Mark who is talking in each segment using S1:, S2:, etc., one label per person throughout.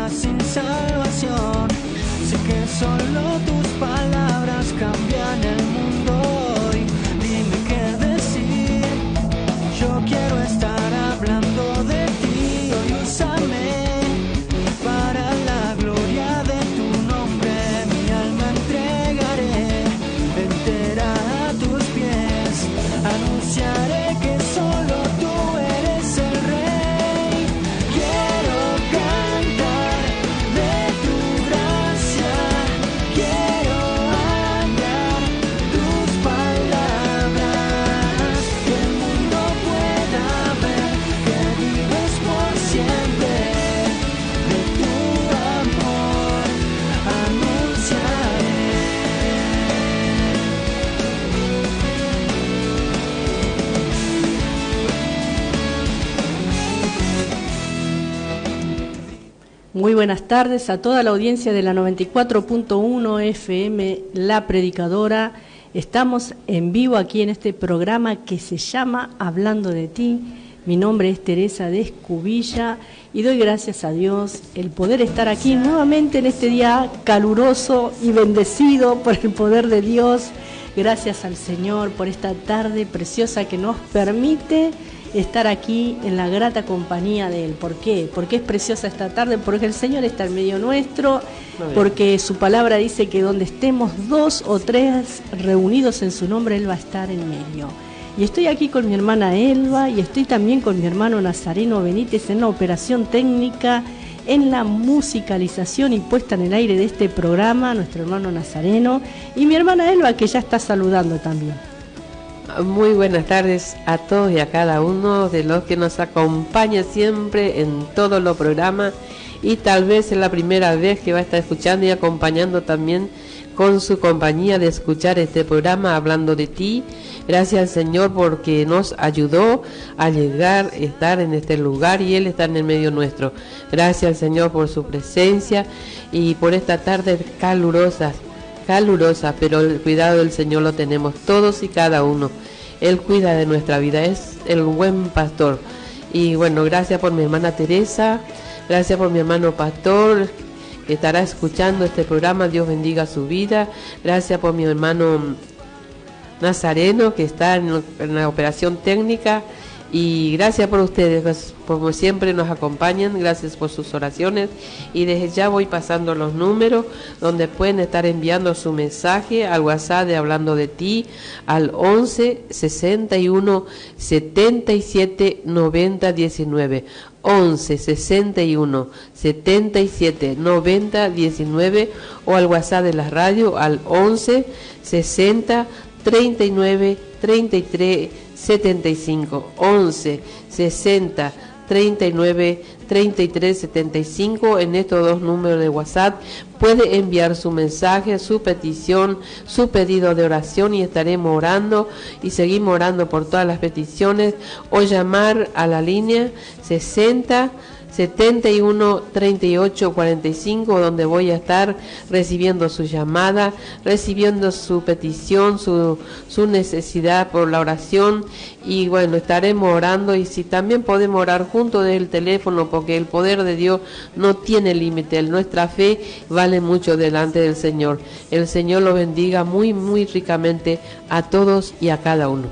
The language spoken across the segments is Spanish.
S1: vida sin salvación. Sé que solo tus palabras cambian el mundo hoy. Dime qué decir, yo quiero estar hablando de ti. Hoy úsame para la gloria de tu nombre. Mi alma entregaré entera a tus pies. Anunciaré que solo tú eres el Rey. Quiero cantar de tu gracia. Quiero hablar tus palabras. Que el mundo pueda ver que vives por siempre. De tu amor anunciaré.
S2: Muy buenas tardes a toda la audiencia de la 94.1 FM La Predicadora. Estamos en vivo aquí en este programa que se llama Hablando de Ti. Mi nombre es Teresa de Escubilla y doy gracias a Dios el poder estar aquí nuevamente en este día caluroso y bendecido por el poder de Dios. Gracias al Señor por esta tarde preciosa que nos permite estar aquí en la grata compañía de Él. ¿Por qué? Porque es preciosa esta tarde, porque el Señor está en medio nuestro, porque su palabra dice que donde estemos 2 o 3 reunidos en su nombre, Él va a estar en medio. Y estoy aquí con mi hermana Elba y estoy también con mi hermano Nazareno Benítez en la operación técnica, en la musicalización y puesta en el aire de este programa, nuestro hermano Nazareno, y mi hermana Elba, que ya está saludando también.
S3: Muy buenas tardes a todos y a cada uno de los que nos acompaña siempre en todos los programas, y tal vez es la primera vez que va a estar escuchando y acompañando también con su compañía de escuchar este programa Hablando de Ti. Gracias al Señor porque nos ayudó a llegar, estar en este lugar y Él está en el medio nuestro. Gracias al Señor por su presencia y por esta tarde calurosa, pero el cuidado del Señor lo tenemos todos y cada uno. Él cuida de nuestra vida, es el buen pastor. Y bueno, gracias por mi hermana Teresa, gracias por mi hermano pastor que estará escuchando este programa. Dios bendiga su vida. Gracias por mi hermano Nazareno que está en la operación técnica. Y gracias por ustedes, pues, como siempre nos acompañan, gracias por sus oraciones. Y desde ya voy pasando los números donde pueden estar enviando su mensaje al WhatsApp de Hablando de Ti, al 11 61 77 90 19. 11 61 77 90 19, o al WhatsApp de la radio al 11 60 39 33 75. 11 60 39 33 75. En estos dos números de WhatsApp puede enviar su mensaje, su petición, su pedido de oración, y estaremos orando y seguimos orando por todas las peticiones, o llamar a la línea 60 71 38 45, donde voy a estar recibiendo su llamada, recibiendo su petición, su necesidad por la oración. Y bueno, estaremos orando, y si también podemos orar junto del teléfono, porque el poder de Dios no tiene límite. Nuestra fe vale mucho delante del Señor. El Señor lo bendiga muy, muy ricamente a todos y a cada uno.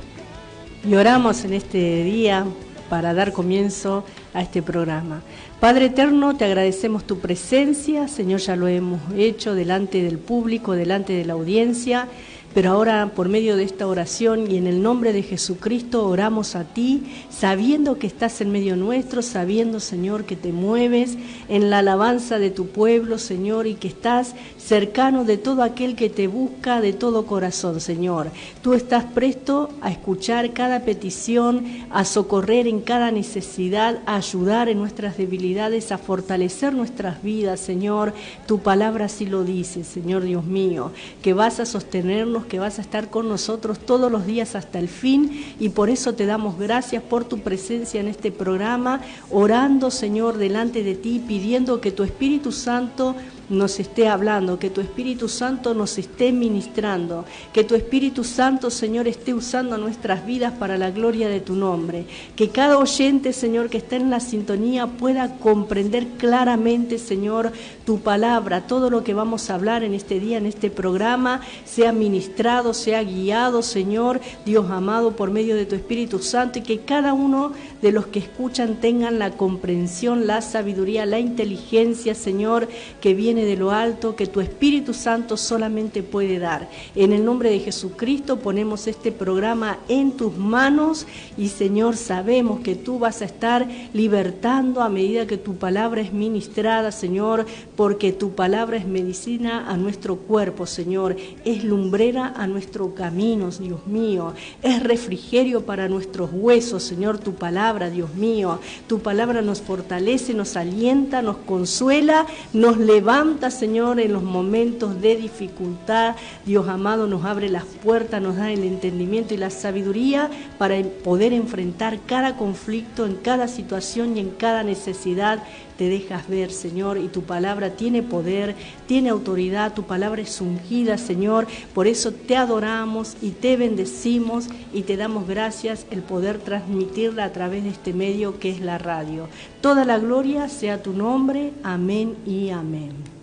S2: Y oramos en este día para dar comienzo a este programa. Padre eterno, te agradecemos tu presencia, Señor, ya lo hemos hecho delante del público, delante de la audiencia, pero ahora por medio de esta oración y en el nombre de Jesucristo oramos a ti, sabiendo que estás en medio nuestro, sabiendo, Señor, que te mueves en la alabanza de tu pueblo, Señor, y que estás cercano de todo aquel que te busca de todo corazón, Señor. Tú estás presto a escuchar cada petición, a socorrer en cada necesidad, a ayudar en nuestras debilidades, a fortalecer nuestras vidas, Señor. Tu palabra así lo dice, Señor Dios mío, que vas a sostenernos, que vas a estar con nosotros todos los días hasta el fin, y por eso te damos gracias por tu presencia en este programa, orando, Señor, delante de ti, pidiendo que tu Espíritu Santo nos esté hablando, que tu Espíritu Santo nos esté ministrando, que tu Espíritu Santo, Señor, esté usando nuestras vidas para la gloria de tu nombre, que cada oyente, Señor, que está en la sintonía pueda comprender claramente, Señor, tu palabra, todo lo que vamos a hablar en este día, en este programa, sea ministrado, sea guiado, Señor, Dios amado, por medio de tu Espíritu Santo, y que cada uno de los que escuchan tengan la comprensión, la sabiduría, la inteligencia, Señor, que viene de lo alto, que tu Espíritu Santo solamente puede dar. En el nombre de Jesucristo ponemos este programa en tus manos y, Señor, sabemos que tú vas a estar libertando a medida que tu palabra es ministrada, Señor, porque tu palabra es medicina a nuestro cuerpo, Señor, es lumbrera a nuestro camino, Dios mío, es refrigerio para nuestros huesos, Señor, tu palabra, Dios mío, tu palabra nos fortalece, nos alienta, nos consuela, nos levanta, Señor, en los momentos de dificultad. Dios amado, nos abre las puertas, nos da el entendimiento y la sabiduría para poder enfrentar cada conflicto, en cada situación y en cada necesidad. Te dejas ver, Señor, y tu palabra tiene poder, tiene autoridad, tu palabra es ungida, Señor. Por eso te adoramos y te bendecimos y te damos gracias el poder transmitirla a través de este medio que es la radio. Toda la gloria sea tu nombre. Amén y amén.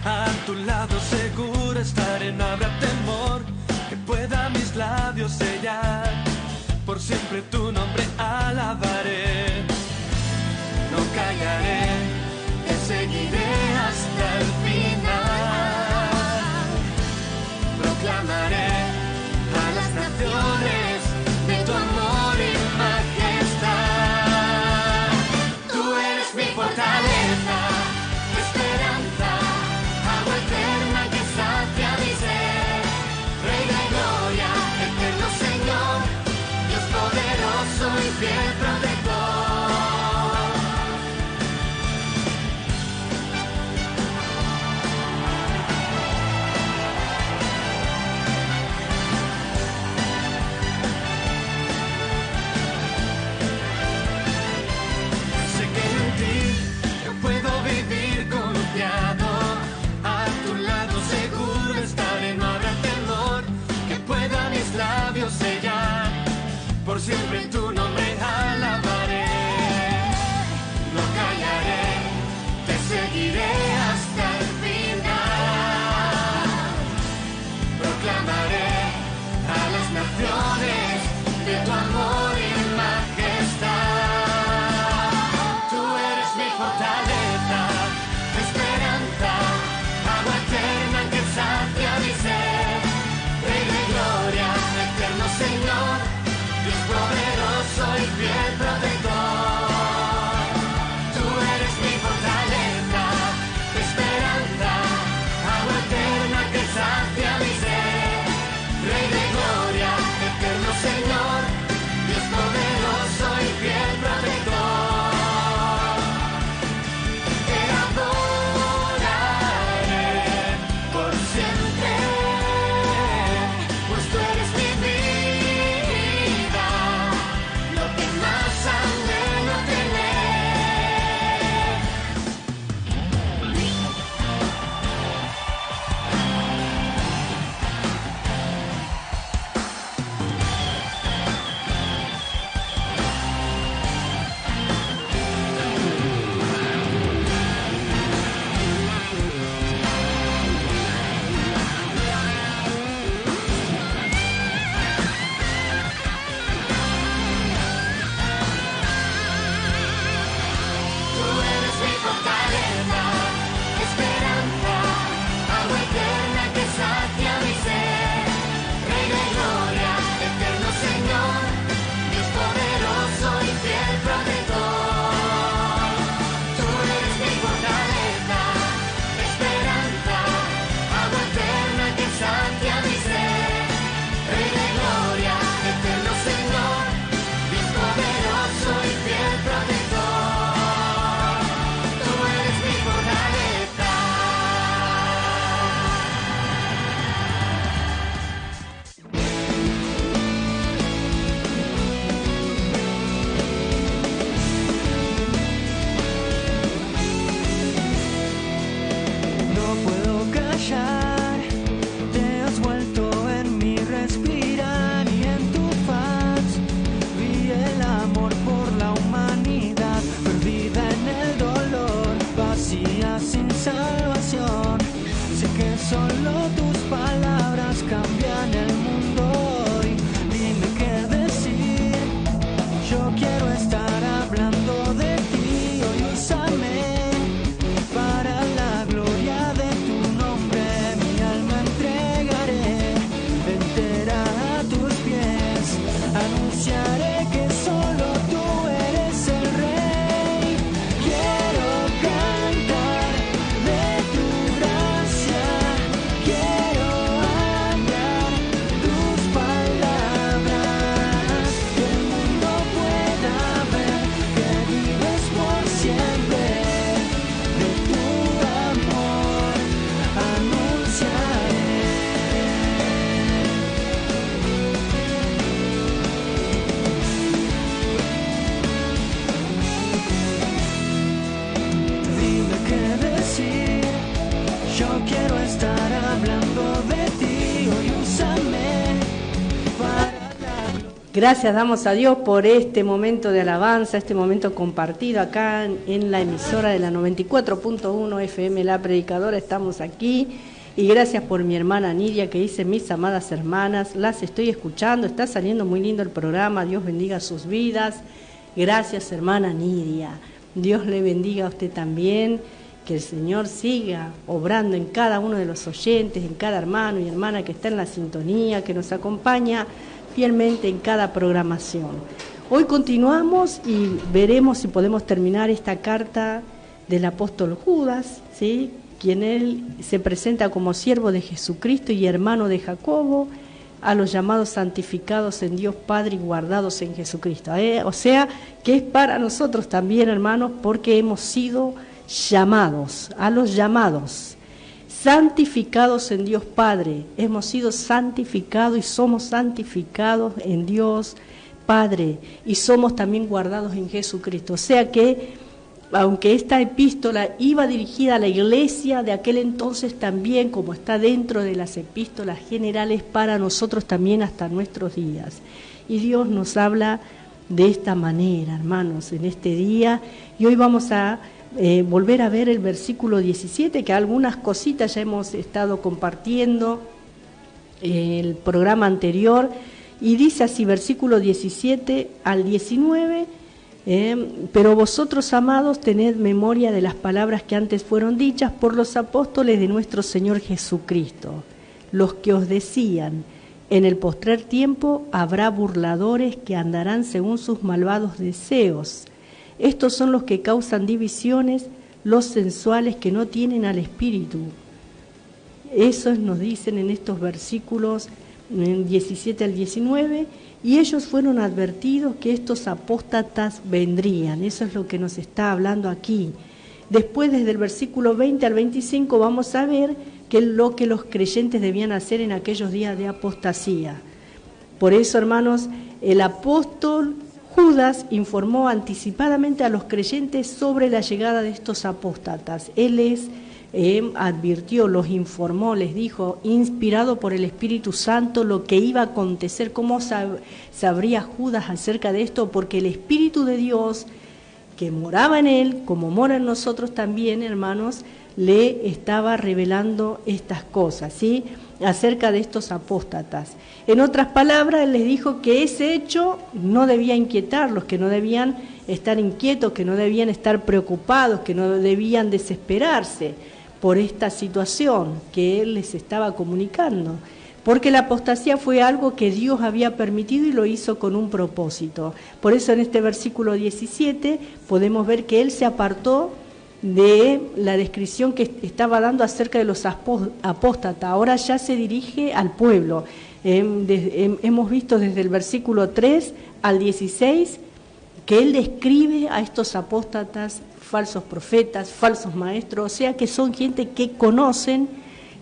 S1: A tu lado seguro estaré, no habrá temor que pueda mis labios sellar. Por siempre tu nombre alabaré, no callaré, te seguiré hasta el final. Proclamaré a las naciones de tu amor y majestad. Tú eres mi fortaleza, Rey de gloria, eterno Señor, Dios poderoso.
S2: Gracias damos a Dios por este momento de alabanza, este momento compartido acá en la emisora de la 94.1 FM La Predicadora. Estamos aquí y gracias por mi hermana Nidia que dice: mis amadas hermanas, las estoy escuchando, está saliendo muy lindo el programa, Dios bendiga sus vidas. Gracias, hermana Nidia, Dios le bendiga a usted también, que el Señor siga obrando en cada uno de los oyentes, en cada hermano y hermana que está en la sintonía, que nos acompaña fielmente en cada programación. Hoy continuamos y veremos si podemos terminar esta carta del apóstol Judas, ¿sí?, quien él se presenta como siervo de Jesucristo y hermano de Jacobo, a los llamados santificados en Dios Padre y guardados en Jesucristo. O sea, que es para nosotros también, hermanos, porque hemos sido llamados, a los llamados, santificados en Dios Padre. Hemos sido santificados y somos santificados en Dios Padre y somos también guardados en Jesucristo. O sea que, aunque esta epístola iba dirigida a la iglesia de aquel entonces, también, como está dentro de las epístolas generales, para nosotros también hasta nuestros días. Y Dios nos habla de esta manera, hermanos, en este día. Y hoy vamos a volver a ver el versículo 17, que algunas cositas ya hemos estado compartiendo el programa anterior, y dice así, versículo 17 al 19, pero vosotros, amados, tened memoria de las palabras que antes fueron dichas por los apóstoles de nuestro Señor Jesucristo, los que os decían: en el postrer tiempo habrá burladores que andarán según sus malvados deseos. Estos son los que causan divisiones, los sensuales que no tienen al Espíritu. Eso nos dicen en estos versículos 17 al 19, y ellos fueron advertidos que estos apóstatas vendrían. Eso es lo que nos está hablando aquí. Después, desde el versículo 20 al 25, vamos a ver que lo que los creyentes debían hacer en aquellos días de apostasía. Por eso, hermanos, el apóstol Judas informó anticipadamente a los creyentes sobre la llegada de estos apóstatas. Él les advirtió, los informó, les dijo, inspirado por el Espíritu Santo, lo que iba a acontecer. ¿Cómo sabría Judas acerca de esto? Porque el Espíritu de Dios, que moraba en él, como mora en nosotros también, hermanos, le estaba revelando estas cosas, ¿sí?, acerca de estos apóstatas. En otras palabras, él les dijo que ese hecho no debía inquietarlos, que no debían estar inquietos, que no debían estar preocupados, que no debían desesperarse por esta situación que él les estaba comunicando, porque la apostasía fue algo que Dios había permitido y lo hizo con un propósito. Por eso en este versículo 17 podemos ver que él se apartó de la descripción que estaba dando acerca de los apóstatas. Ahora ya se dirige al pueblo. Hemos visto desde el versículo 3 al 16 que él describe a estos apóstatas, falsos profetas, falsos maestros, o sea que son gente que conocen,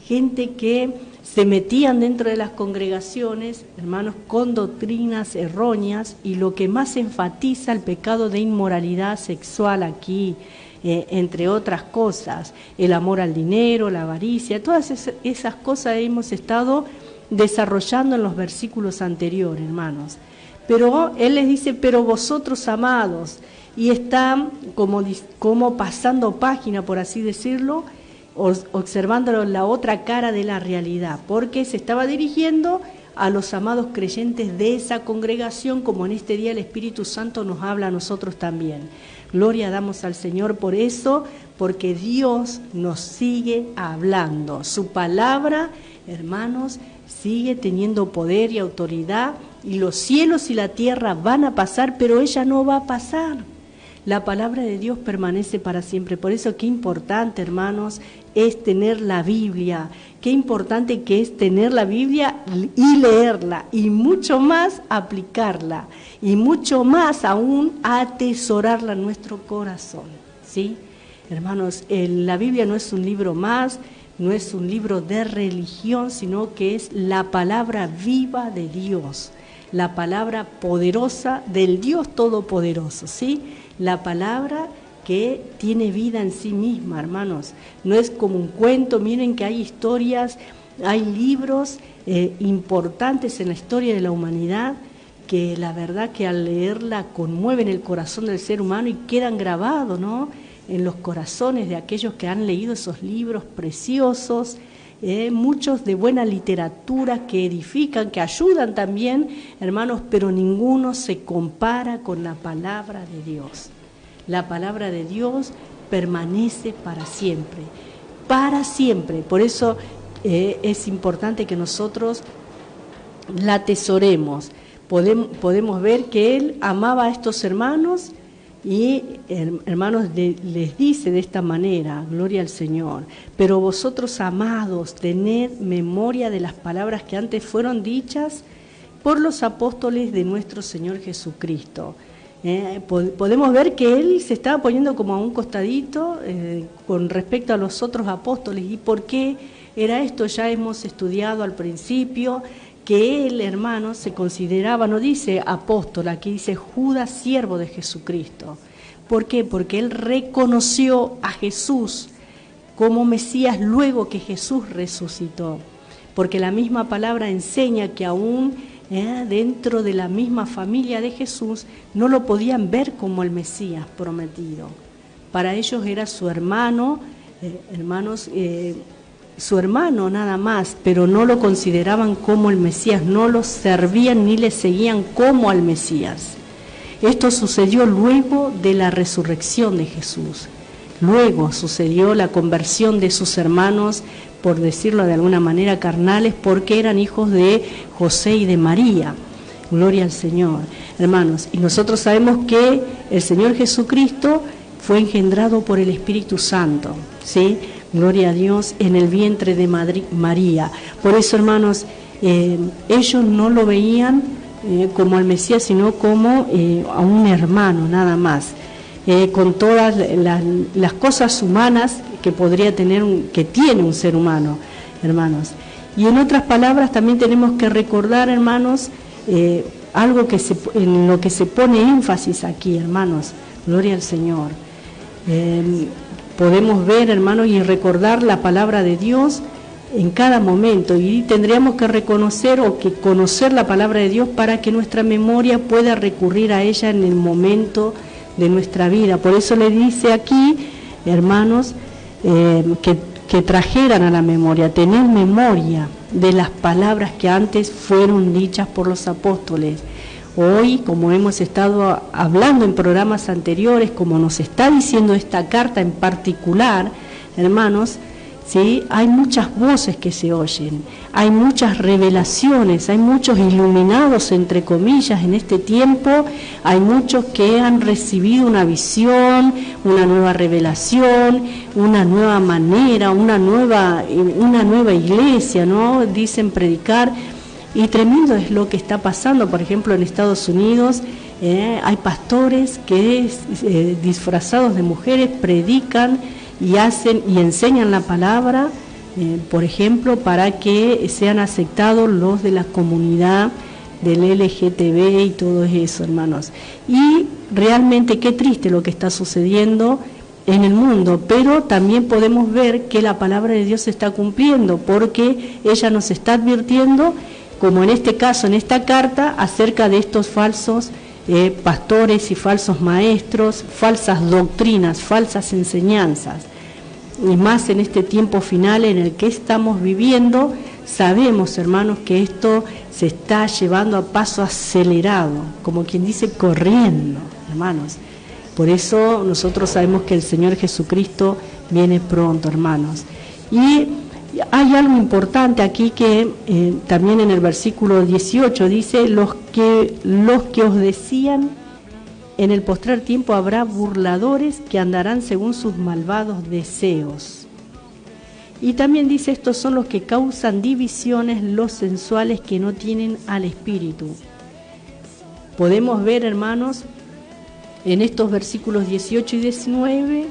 S2: gente que se metían dentro de las congregaciones, hermanos, con doctrinas erróneas, y lo que más enfatiza el pecado de inmoralidad sexual aquí, entre otras cosas, el amor al dinero, la avaricia, todas esas cosas hemos estado desarrollando en los versículos anteriores, hermanos. Pero él les dice, pero vosotros, amados, y están como pasando página, por así decirlo, observando la otra cara de la realidad, porque se estaba dirigiendo a los amados creyentes de esa congregación, como en este día el Espíritu Santo nos habla a nosotros también. Gloria damos al Señor por eso, porque Dios nos sigue hablando. Su palabra, hermanos, sigue teniendo poder y autoridad, y los cielos y la tierra van a pasar, pero ella no va a pasar. La palabra de Dios permanece para siempre. Por eso qué importante, hermanos, es tener la Biblia. Qué importante que es tener la Biblia y leerla, y mucho más aplicarla, y mucho más aún atesorarla en nuestro corazón, ¿sí? Hermanos, la Biblia no es un libro más, no es un libro de religión, sino que es la palabra viva de Dios, la palabra poderosa del Dios Todopoderoso, ¿sí? La palabra que tiene vida en sí misma, hermanos. No es como un cuento. Miren que hay historias, hay libros importantes en la historia de la humanidad que la verdad que al leerla conmueven el corazón del ser humano y quedan grabados, ¿no?, en los corazones de aquellos que han leído esos libros preciosos, muchos de buena literatura que edifican, que ayudan también, hermanos, pero ninguno se compara con la palabra de Dios. La palabra de Dios permanece para siempre, para siempre. Por eso es importante que nosotros la atesoremos. Podemos ver que él amaba a estos hermanos y, hermanos, les dice de esta manera, gloria al Señor, pero vosotros, amados, tened memoria de las palabras que antes fueron dichas por los apóstoles de nuestro Señor Jesucristo. Podemos ver que él se estaba poniendo como a un costadito con respecto a los otros apóstoles. ¿Y por qué era esto? Ya hemos estudiado al principio que él, hermano, se consideraba, no dice apóstol, aquí dice Judas, siervo de Jesucristo. ¿Por qué? Porque él reconoció a Jesús como Mesías luego que Jesús resucitó. Porque la misma palabra enseña que aún dentro de la misma familia de Jesús no lo podían ver como el Mesías prometido. Para ellos era su hermano, su hermano nada más, pero no lo consideraban como el Mesías, no lo servían ni le seguían como al Mesías. Esto sucedió luego de la resurrección de Jesús. Luego sucedió la conversión de sus hermanos, por decirlo de alguna manera, carnales, porque eran hijos de José y de María. Gloria al Señor, hermanos. Y nosotros sabemos que el Señor Jesucristo fue engendrado por el Espíritu Santo, ¿sí? Gloria a Dios, en el vientre de María. Por eso, hermanos, ellos no lo veían como al Mesías, sino como a un hermano, nada más. Con todas las cosas humanas que podría tener, que tiene un ser humano, hermanos. Y en otras palabras también tenemos que recordar, hermanos, algo en lo que se pone énfasis aquí, hermanos. Gloria al Señor. Podemos ver, hermanos, y recordar la palabra de Dios en cada momento, y tendríamos que reconocer o que conocer la palabra de Dios para que nuestra memoria pueda recurrir a ella en el momento de nuestra vida. Por eso le dice aquí, hermanos, que trajeran a la memoria, tener memoria de las palabras que antes fueron dichas por los apóstoles. Hoy, como hemos estado hablando en programas anteriores, como nos está diciendo esta carta en particular, hermanos, ¿sí?, hay muchas voces que se oyen, hay muchas revelaciones, hay muchos iluminados, entre comillas, en este tiempo, hay muchos que han recibido una visión, una nueva revelación, una nueva manera, una nueva iglesia, ¿no? Dicen predicar. Y tremendo es lo que está pasando, por ejemplo, en Estados Unidos. Hay pastores que disfrazados de mujeres predican y hacen y enseñan la palabra, por ejemplo, para que sean aceptados los de la comunidad del LGTB y todo eso, hermanos. Y realmente qué triste lo que está sucediendo en el mundo, pero también podemos ver que la palabra de Dios se está cumpliendo, porque ella nos está advirtiendo, como en este caso, en esta carta, acerca de estos falsos pastores y falsos maestros, falsas doctrinas, falsas enseñanzas. Y más en este tiempo final en el que estamos viviendo, sabemos, hermanos, que esto se está llevando a paso acelerado, como quien dice, corriendo, hermanos. Por eso nosotros sabemos que el Señor Jesucristo viene pronto, hermanos. Y hay algo importante aquí que también en el versículo 18 dice, los que os decían, en el postrer tiempo habrá burladores que andarán según sus malvados deseos. Y también dice, estos son los que causan divisiones, los sensuales que no tienen al Espíritu. Podemos ver, hermanos, en estos versículos 18 y 19,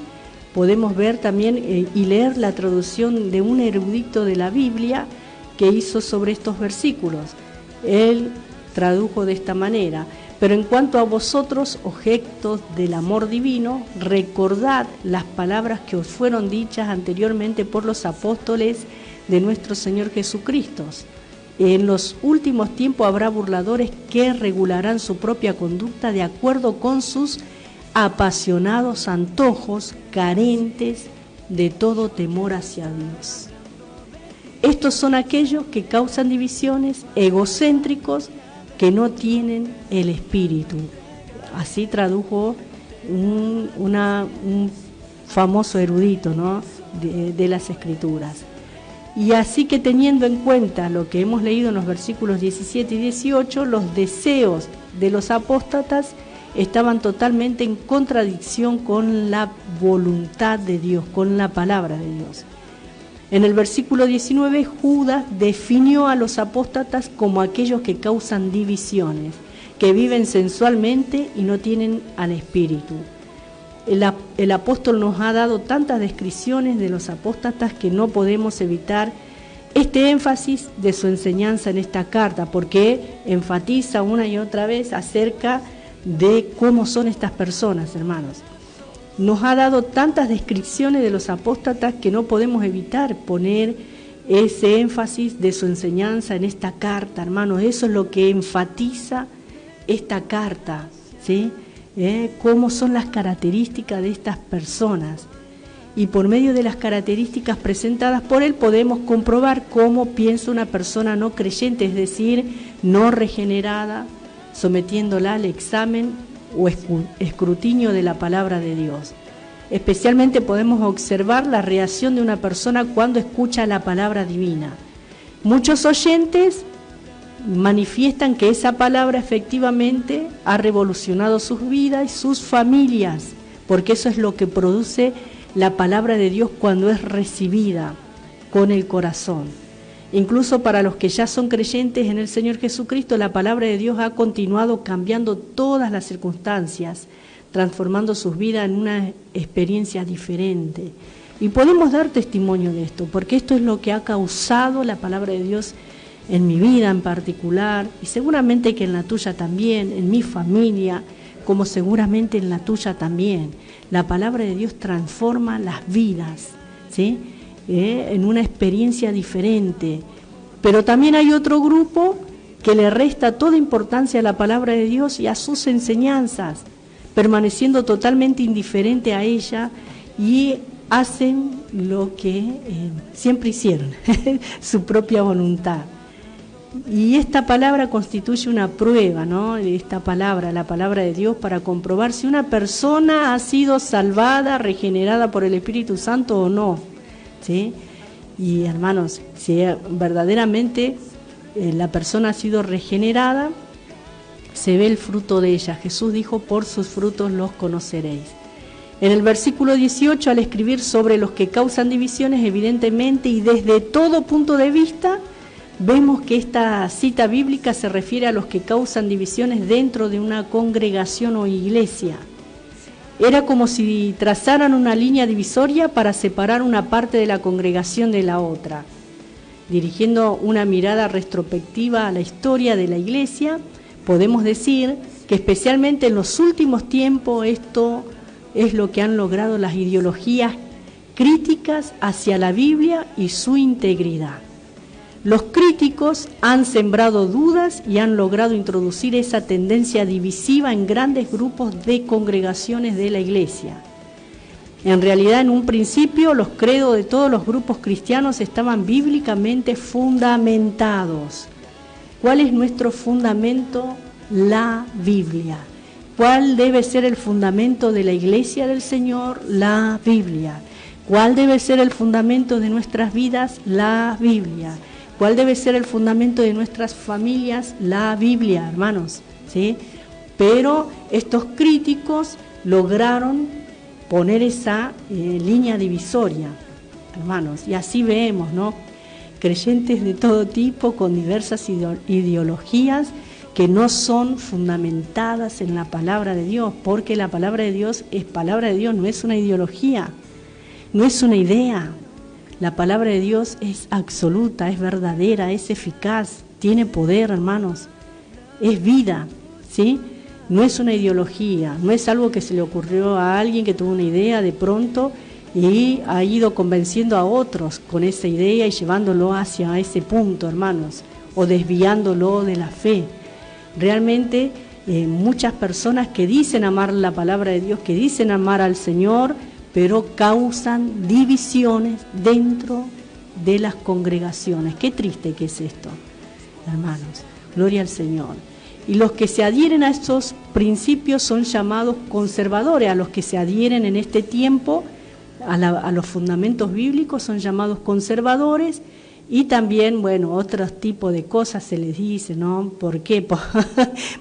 S2: podemos ver también y leer la traducción de un erudito de la Biblia que hizo sobre estos versículos. Él tradujo de esta manera: pero en cuanto a vosotros, objetos del amor divino, recordad las palabras que os fueron dichas anteriormente por los apóstoles de nuestro Señor Jesucristo. en los últimos tiempos habrá burladores que regularán su propia conducta de acuerdo con sus apasionados antojos, carentes de todo temor hacia Dios. Estos son aquellos que causan divisiones, egocéntricos, que no tienen el espíritu. Así tradujo un famoso erudito, ¿no?, de las Escrituras. Y así que, teniendo en cuenta lo que hemos leído en los versículos 17 y 18, los deseos de los apóstatas estaban totalmente en contradicción con la voluntad de Dios, con la palabra de Dios. En el versículo 19, Judas definió a los apóstatas como aquellos que causan divisiones, que viven sensualmente y no tienen al Espíritu. El apóstol nos ha dado tantas descripciones de los apóstatas que no podemos evitar este énfasis de su enseñanza en esta carta, porque enfatiza una y otra vez acerca de cómo son estas personas, hermanos. Nos ha dado tantas descripciones de los apóstatas que no podemos evitar poner ese énfasis de su enseñanza en esta carta, hermanos. Eso es lo que enfatiza esta carta, ¿sí? Cómo son las características de estas personas. Y por medio de las características presentadas por él podemos comprobar cómo piensa una persona no creyente, es decir, no regenerada, sometiéndola al examen o escrutinio de la palabra de Dios. Especialmente podemos observar la reacción de una persona cuando escucha la palabra divina. Muchos oyentes manifiestan que esa palabra efectivamente ha revolucionado sus vidas y sus familias, porque eso es lo que produce la palabra de Dios cuando es recibida con el corazón. Incluso para los que ya son creyentes en el Señor Jesucristo, la palabra de Dios ha continuado cambiando todas las circunstancias, transformando sus vidas en una experiencia diferente. Y podemos dar testimonio de esto, porque esto es lo que ha causado la palabra de Dios en mi vida en particular, y seguramente que en la tuya también, en mi familia, como seguramente en la tuya también. La palabra de Dios transforma las vidas, ¿sí?, en una experiencia diferente. Pero también hay otro grupo que le resta toda importancia a la palabra de Dios y a sus enseñanzas, permaneciendo totalmente indiferente a ella, y hacen lo que siempre hicieron, su propia voluntad. Y esta palabra constituye una prueba, ¿no?, esta palabra, la palabra de Dios, para comprobar si una persona ha sido salvada, regenerada por el Espíritu Santo o no, ¿sí? Y hermanos, si verdaderamente la persona ha sido regenerada, se ve el fruto de ella. Jesús dijo: por sus frutos los conoceréis. En el versículo 18, al escribir sobre los que causan divisiones, evidentemente y desde todo punto de vista, vemos que esta cita bíblica se refiere a los que causan divisiones dentro de una congregación o iglesia. Era como si trazaran una línea divisoria para separar una parte de la congregación de la otra. Dirigiendo una mirada retrospectiva a la historia de la iglesia, podemos decir que especialmente en los últimos tiempos esto es lo que han logrado las ideologías críticas hacia la Biblia y su integridad. Los críticos han sembrado dudas y han logrado introducir esa tendencia divisiva en grandes grupos de congregaciones de la iglesia. En realidad, en un principio, los credos de todos los grupos cristianos estaban bíblicamente fundamentados. ¿Cuál es nuestro fundamento? La Biblia. ¿Cuál debe ser el fundamento de la iglesia del Señor? La Biblia. ¿Cuál debe ser el fundamento de nuestras vidas? La Biblia. ¿Cuál debe ser el fundamento de nuestras familias? La Biblia, hermanos, ¿sí? Pero estos críticos lograron poner esa línea divisoria, hermanos, y así vemos, ¿no?, creyentes de todo tipo con diversas ideologías que no son fundamentadas en la palabra de Dios, porque la palabra de Dios es palabra de Dios, no es una ideología, no es una idea. La palabra de Dios es absoluta, es verdadera, es eficaz, tiene poder, hermanos, es vida, ¿sí? No es una ideología, no es algo que se le ocurrió a alguien que tuvo una idea de pronto y ha ido convenciendo a otros con esa idea y llevándolo hacia ese punto, hermanos. o desviándolo de la fe. Realmente muchas personas que dicen amar la palabra de Dios, que dicen amar al Señor, pero causan divisiones dentro de las congregaciones. Qué triste que es esto, hermanos. Gloria al Señor. Y los que se adhieren a estos principios son llamados conservadores. A los que se adhieren en este tiempo a los fundamentos bíblicos son llamados conservadores. Y también, bueno, otros tipos de cosas se les dice, ¿no? ¿Por qué? Por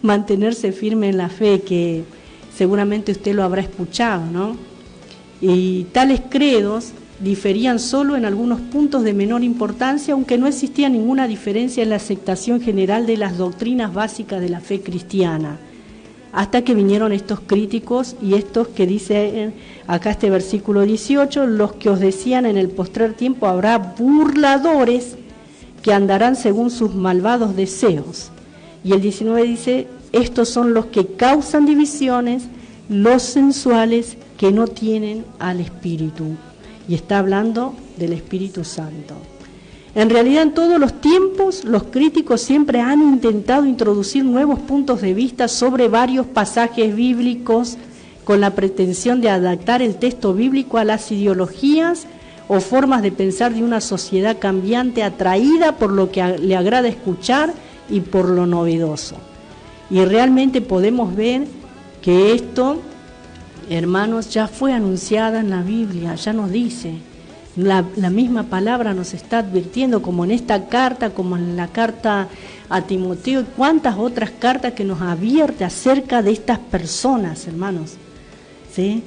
S2: mantenerse firme en la fe, que seguramente usted lo habrá escuchado, ¿no? Y tales credos diferían solo en algunos puntos de menor importancia, aunque no existía ninguna diferencia en la aceptación general de las doctrinas básicas de la fe cristiana. Hasta que vinieron estos críticos y estos que dice acá este versículo 18, los que os decían en el postrer tiempo habrá burladores que andarán según sus malvados deseos. Y el 19 dice, estos son los que causan divisiones, los sensuales que no tienen al Espíritu. Y está hablando del Espíritu Santo. En realidad, en todos los tiempos, los críticos siempre han intentado introducir nuevos puntos de vista sobre varios pasajes bíblicos con la pretensión de adaptar el texto bíblico a las ideologías o formas de pensar de una sociedad cambiante atraída por lo que le agrada escuchar y por lo novedoso. Y realmente podemos ver que esto, hermanos, ya fue anunciada en la Biblia, ya nos dice. La misma palabra nos está advirtiendo, como en esta carta, como en la carta a Timoteo, y cuántas otras cartas que nos advierte acerca de estas personas, hermanos, ¿sí?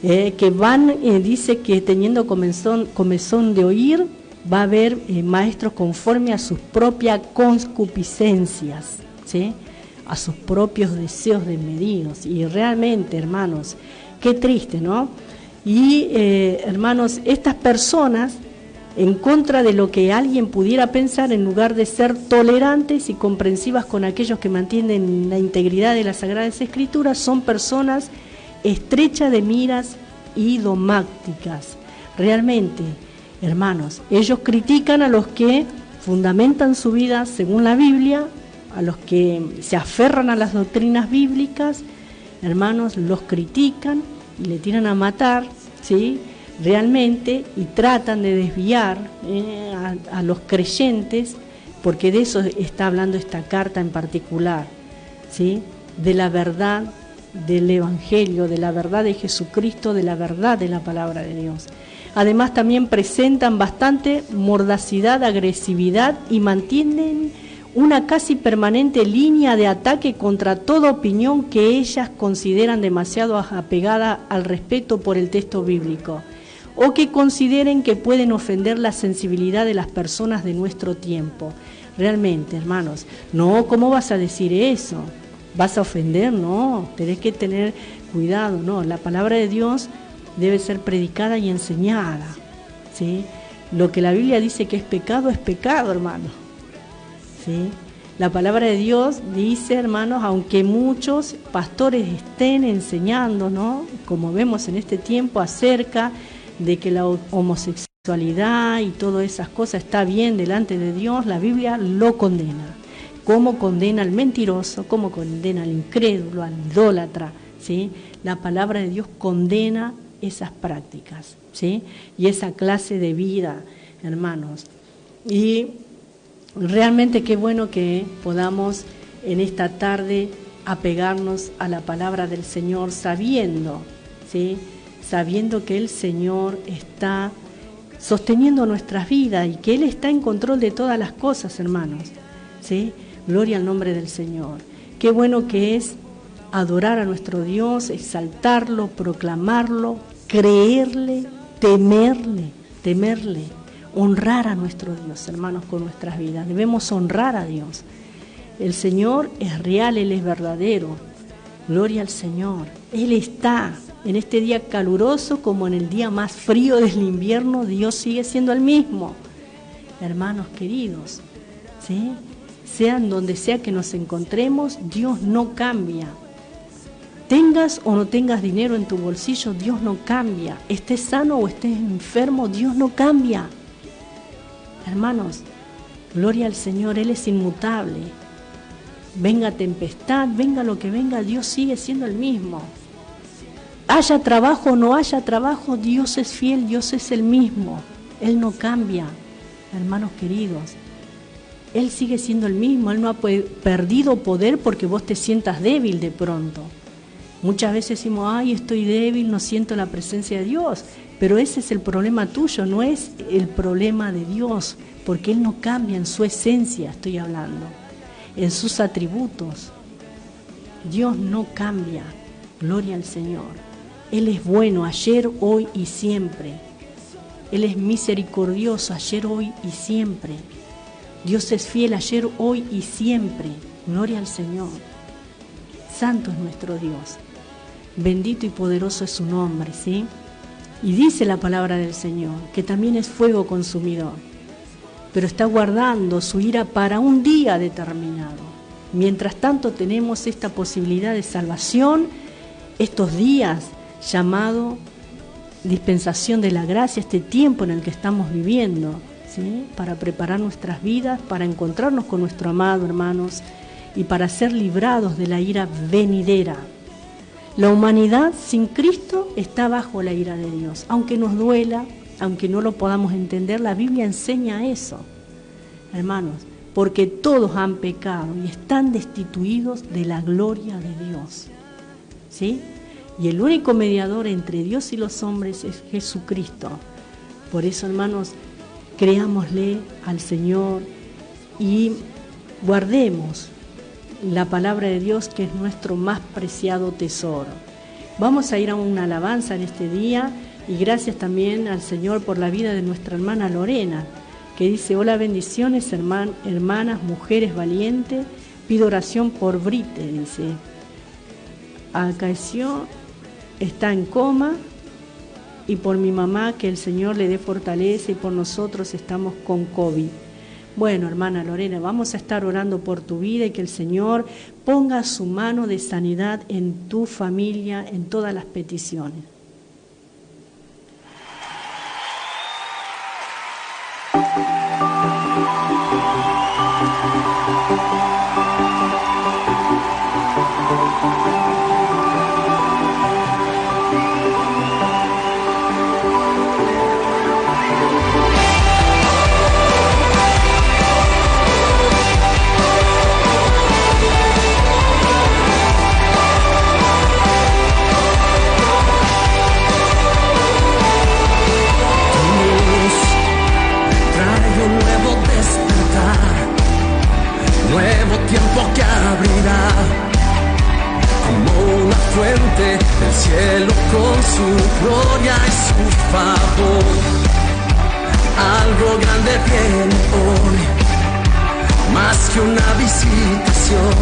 S2: Que van, dice que teniendo comezón de oír, va a haber maestros conforme a sus propias concupiscencias, ¿sí? A sus propios deseos desmedidos. Y realmente, hermanos, qué triste, ¿no? Y hermanos, estas personas, en contra de lo que alguien pudiera pensar, en lugar de ser tolerantes y comprensivas con aquellos que mantienen la integridad de las Sagradas Escrituras, son personas estrechas de miras y dogmáticas. Realmente, hermanos, ellos critican a los que fundamentan su vida según la Biblia, a los que se aferran a las doctrinas bíblicas, hermanos, los critican y le tiran a matar, ¿sí? Realmente, y tratan de desviar a los creyentes, porque de eso está hablando esta carta en particular, ¿sí? De la verdad del Evangelio, de la verdad de Jesucristo, de la verdad de la palabra de Dios. Además, también presentan bastante mordacidad, agresividad y mantienen una casi permanente línea de ataque contra toda opinión que ellas consideran demasiado apegada al respeto por el texto bíblico, o que consideren que pueden ofender la sensibilidad de las personas de nuestro tiempo. Realmente, hermanos, no, ¿cómo vas a decir eso? ¿Vas a ofender? No, tenés que tener cuidado, no, la palabra de Dios debe ser predicada y enseñada, ¿sí? Lo que la Biblia dice que es pecado, hermano. ¿Sí? La palabra de Dios dice, hermanos, aunque muchos pastores estén enseñando, ¿no? Como vemos en este tiempo, acerca de que la homosexualidad y todas esas cosas está bien delante de Dios, la Biblia lo condena. Como condena al mentiroso, como condena al incrédulo, al idólatra, ¿sí? La palabra de Dios condena esas prácticas, ¿sí? Y esa clase de vida, hermanos. Y realmente qué bueno que podamos en esta tarde apegarnos a la palabra del Señor, sabiendo, ¿sí? Sabiendo que el Señor está sosteniendo nuestras vidas y que Él está en control de todas las cosas, hermanos, ¿sí? Gloria al nombre del Señor. Qué bueno que es adorar a nuestro Dios, exaltarlo, proclamarlo, creerle, temerle. Honrar a nuestro Dios, hermanos, con nuestras vidas. Debemos honrar a Dios. El Señor es real, Él es verdadero. Gloria al Señor. Él está en este día caluroso como en el día más frío del invierno. Dios sigue siendo el mismo. Hermanos queridos, ¿sí? Sean donde sea que nos encontremos, Dios no cambia. Tengas o no tengas dinero en tu bolsillo, Dios no cambia. Estés sano o estés enfermo, Dios no cambia. Hermanos, Gloria al Señor, Él es inmutable. Venga tempestad, venga lo que venga, Dios sigue siendo el mismo. Haya trabajo o no haya trabajo, Dios es fiel, Dios es el mismo. Él no cambia, hermanos queridos. Él sigue siendo el mismo, Él no ha perdido poder porque vos te sientas débil de pronto. Muchas veces decimos, ay, estoy débil, no siento la presencia de Dios. Pero ese es el problema tuyo, no es el problema de Dios, porque Él no cambia en su esencia, estoy hablando, en sus atributos. Dios no cambia, gloria al Señor. Él es bueno ayer, hoy y siempre. Él es misericordioso ayer, hoy y siempre. Dios es fiel ayer, hoy y siempre. Gloria al Señor. Santo es nuestro Dios. Bendito y poderoso es su nombre, ¿sí? Y dice la palabra del Señor, que también es fuego consumidor, pero está guardando su ira para un día determinado. Mientras tanto tenemos esta posibilidad de salvación, estos días llamado dispensación de la gracia, este tiempo en el que estamos viviendo, ¿sí? Para preparar nuestras vidas, para encontrarnos con nuestro amado, hermanos, y para ser librados de la ira venidera. La humanidad sin Cristo está bajo la ira de Dios. Aunque nos duela, aunque no lo podamos entender, la Biblia enseña eso, hermanos, porque todos han pecado y están destituidos de la gloria de Dios, ¿sí? Y el único mediador entre Dios y los hombres es Jesucristo. Por eso, hermanos, creámosle al Señor y guardemos la palabra de Dios, que es nuestro más preciado tesoro. Vamos a ir a una alabanza en este día, y gracias también al Señor por la vida de nuestra hermana Lorena, que dice: hola, bendiciones, hermanas, mujeres valientes, pido oración por Brite, dice. Acaeció, está en coma, y por mi mamá, que el Señor le dé fortaleza, y por nosotros estamos con COVID. Bueno, hermana Lorena, vamos a estar orando por tu vida y que el Señor ponga su mano de sanidad en tu familia, en todas las peticiones.
S1: Tiempo que abrirá como una fuente del cielo con su gloria y su favor. Algo grande viene hoy, más que una visitación.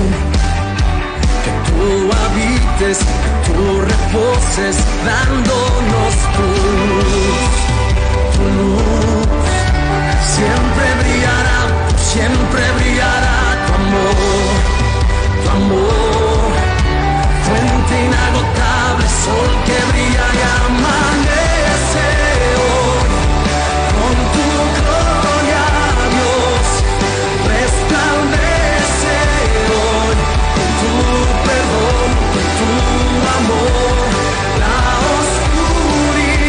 S1: Que tú habites, que tú reposes, dándonos tu luz. Siempre brillará tu amor, fuente inagotable, sol que brilla y amanece hoy. Con tu gloria, Dios, resplandece hoy. Con tu perdón, con tu amor, la oscuridad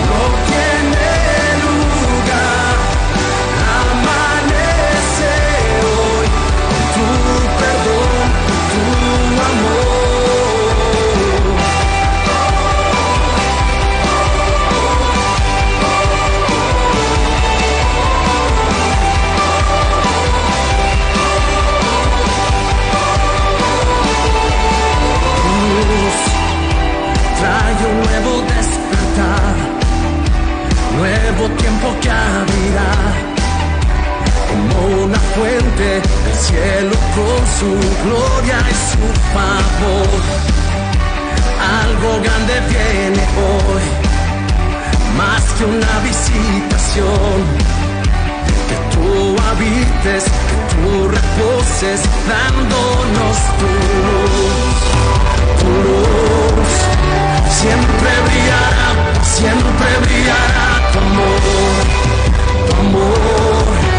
S1: no tiene lugar. Amanece hoy con tu perdón, con tu amor. Luz trae un nuevo despertar, nuevo tiempo que abrirá como una fuente del cielo con su gloria y su favor. Algo grande viene hoy, más que una visitación. Que tú habites, que tú reposes, dándonos tu luz. Tu luz siempre brillará tu amor, tu amor.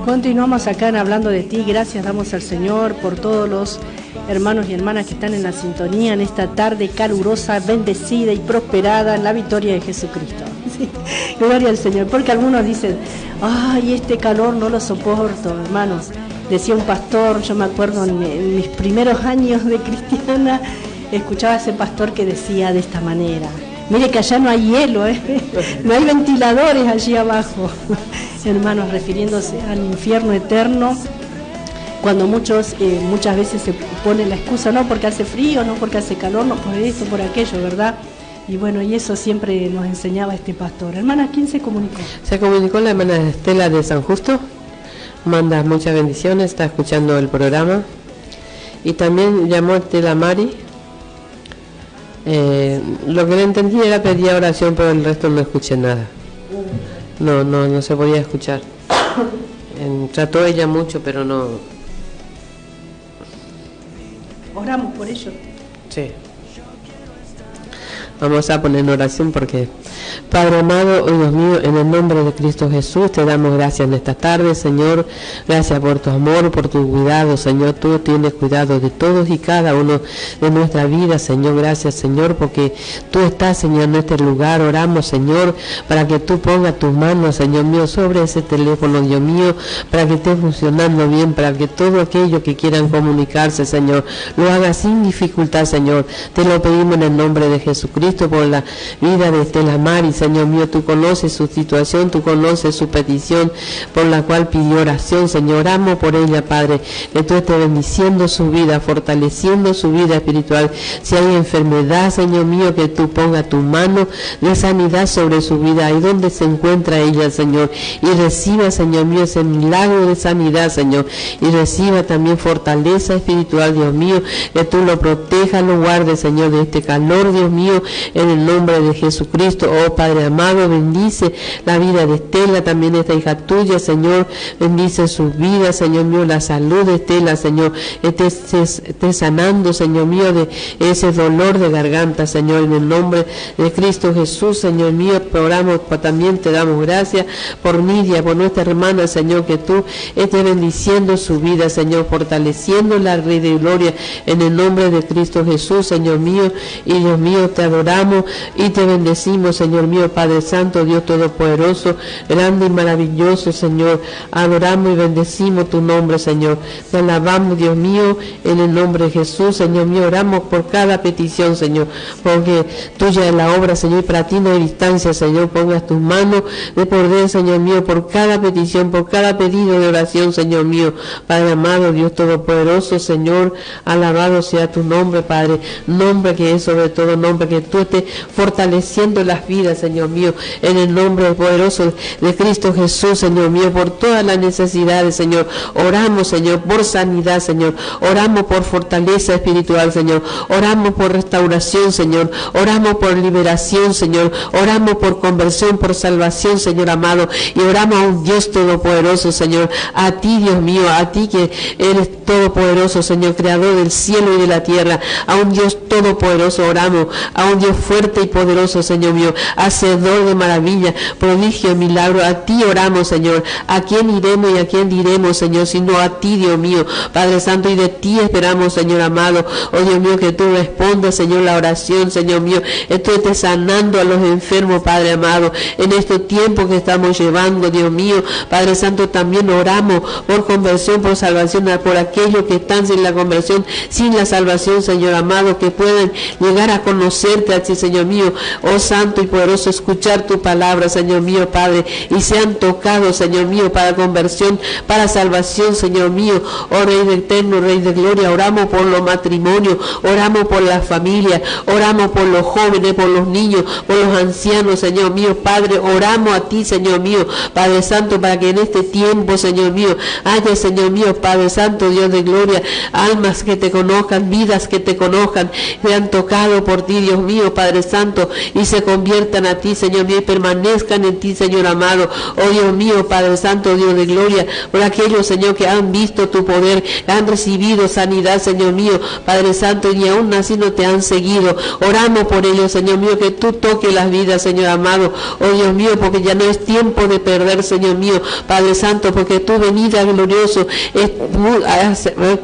S2: Continuamos acá en Hablando de Ti. Gracias damos al Señor por todos los hermanos y hermanas que están en la sintonía en esta tarde calurosa, bendecida y prosperada en la victoria de Jesucristo. Sí, gloria al Señor, porque algunos dicen, ay, este calor no lo soporto, hermanos. Decía un pastor, yo me acuerdo en mis primeros años de cristiana, escuchaba a ese pastor que decía de esta manera: mire que allá no hay hielo, no hay ventiladores allí abajo. Hermanos, refiriéndose al infierno eterno, cuando muchas veces se pone la excusa, no porque hace frío, no porque hace calor, no por esto, por aquello, ¿verdad? Y bueno, y eso siempre nos enseñaba este pastor. Hermana, ¿quién se comunicó?
S3: Se comunicó la hermana Estela de San Justo, manda muchas bendiciones, está escuchando el programa. Y también llamó Estela Mari. Lo que le entendí era pedir oración, pero el resto no escuché nada. No se podía escuchar. Trató ella mucho, pero no.
S2: Oramos por ello.
S3: Sí. Vamos a poner en oración porque, Padre amado, oh Dios mío, en el nombre de Cristo Jesús, te damos gracias en esta tarde, Señor. Gracias por tu amor, por tu cuidado, Señor. Tú tienes cuidado de todos y cada uno de nuestra vida, Señor. Gracias, Señor, porque tú estás, Señor, en este lugar. Oramos, Señor, para que tú pongas tus manos, Señor mío, sobre ese teléfono, Dios mío, para que esté funcionando bien, para que todo aquello que quieran comunicarse, Señor, lo haga sin dificultad, Señor. Te lo pedimos en el nombre de Jesucristo, por la vida de Estela Mari, Señor mío. Tú conoces su situación, tú conoces su petición por la cual pidió oración, Señor. Oramos por ella, Padre, que tú estés bendiciendo su vida, fortaleciendo su vida espiritual. Si hay enfermedad, Señor mío, que tú pongas tu mano de sanidad sobre su vida, ahí donde se encuentra ella, Señor, y reciba, Señor mío, ese milagro de sanidad, Señor, y reciba también fortaleza espiritual, Dios mío, que tú lo protejas, lo guardes, Señor, de este calor, Dios mío, en el nombre de Jesucristo. Oh Padre amado, bendice la vida de Estela, también esta hija tuya, Señor. Bendice su vida, Señor mío, la salud de Estela, Señor. Esté sanando, Señor mío, de ese dolor de garganta, Señor, en el nombre de Cristo Jesús, Señor mío. Oramos, también te damos gracias por Nidia, por nuestra hermana, Señor, que tú estés bendiciendo su vida, Señor, fortaleciendo la Rey de Gloria, en el nombre de Cristo Jesús, Señor mío. Y Dios mío, te adoramos y te bendecimos, Señor mío, Padre Santo, Dios Todopoderoso, grande y maravilloso, Señor. Adoramos y bendecimos tu nombre, Señor. Te alabamos, Dios mío, en el nombre de Jesús, Señor mío. Oramos por cada petición, Señor, porque tuya es la obra, Señor, y para ti no hay distancia, Señor. Pongas tus manos de poder, Señor mío, por cada petición, por cada pedido de oración, Señor mío. Padre amado, Dios Todopoderoso, Señor, alabado sea tu nombre, Padre. Nombre que es sobre todo nombre, que tú estés fortaleciendo las vidas, Señor mío, en el nombre poderoso de Cristo Jesús, Señor mío, por todas las necesidades, Señor. Oramos, Señor, por sanidad, Señor. Oramos por fortaleza espiritual, Señor. Oramos por restauración, Señor. Oramos por liberación, Señor. Oramos por conversión, por salvación, Señor amado. Y oramos a un Dios todopoderoso, Señor. A ti, Dios mío, a ti que eres todopoderoso, Señor, creador del cielo y de la tierra. A un Dios todopoderoso oramos, a un Dios fuerte y poderoso, Señor mío, hacedor de maravilla, prodigio, milagro. A ti oramos, Señor. ¿A quién iremos y a quién diremos, Señor, sino a ti, Dios mío, Padre Santo? Y de ti esperamos, Señor amado. Oh Dios mío, que tú respondas, Señor, la oración, Señor mío. Tú estés sanando a los enfermos, Padre amado, en este tiempo que estamos llevando, Dios mío, Padre Santo. También oramos por conversión, por salvación, por aquellos que están sin la conversión, sin la salvación, Señor amado, que pueden llegar a conocerte a ti, Señor mío, oh Santo y poderoso, escuchar tu palabra, Señor mío, Padre, y sean tocados, Señor mío, para conversión, para salvación, Señor mío. Oh Rey de eterno, Rey de gloria, oramos por los matrimonios, oramos por la familia, oramos por los jóvenes, por los niños, por los ancianos, Señor mío, Padre. Oramos a ti, Señor mío, Padre Santo, para que en este tiempo, Señor mío, haya, Señor mío, Padre Santo, Dios de gloria, almas que te conozcan, vidas que te conozcan, sean tocados por ti, Dios mío, Padre Santo, y se conviertan conviertan a ti, Señor mío, y permanezcan en ti, Señor amado. Oh Dios mío, Padre Santo, Dios de gloria, por aquellos, Señor, que han visto tu poder, han recibido sanidad, Señor mío, Padre Santo, y aún así no te han seguido. Oramos por ellos, Señor mío, que tú toques las vidas, Señor amado. Oh Dios mío, porque ya no es tiempo de perder, Señor mío, Padre Santo, porque tu venida glorioso es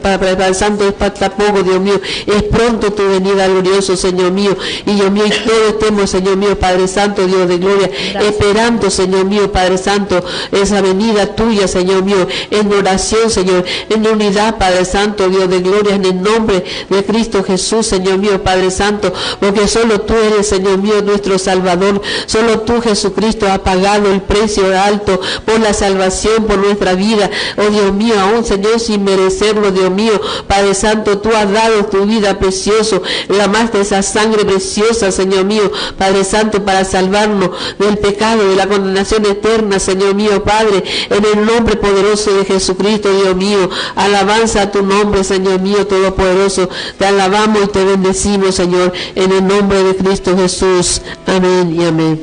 S3: Padre Santo, es para poco, Dios mío, es pronto tu venida glorioso, Señor mío, y Dios mío, y todos estemos, Señor mío, Padre Santo, Dios de gloria, esperando, Señor mío, Padre Santo, esa venida tuya, Señor mío, en oración, Señor, en unidad, Padre Santo, Dios de gloria, en el nombre de Cristo Jesús, Señor mío, Padre Santo, porque solo tú eres, Señor mío, nuestro Salvador, solo tú, Jesucristo, has pagado el precio alto por la salvación, por nuestra vida. Oh Dios mío, aún, Señor, sin merecerlo, Dios mío, Padre Santo, tú has dado tu vida precioso, derramaste esa sangre preciosa, Señor mío, Padre Santo, para salvarnos del pecado, de la condenación eterna, Señor mío, Padre, en el nombre poderoso de Jesucristo, Dios mío. Alabanza a tu nombre, Señor mío, todopoderoso. Te alabamos y te bendecimos, Señor, en el nombre de Cristo Jesús. Amén y amén.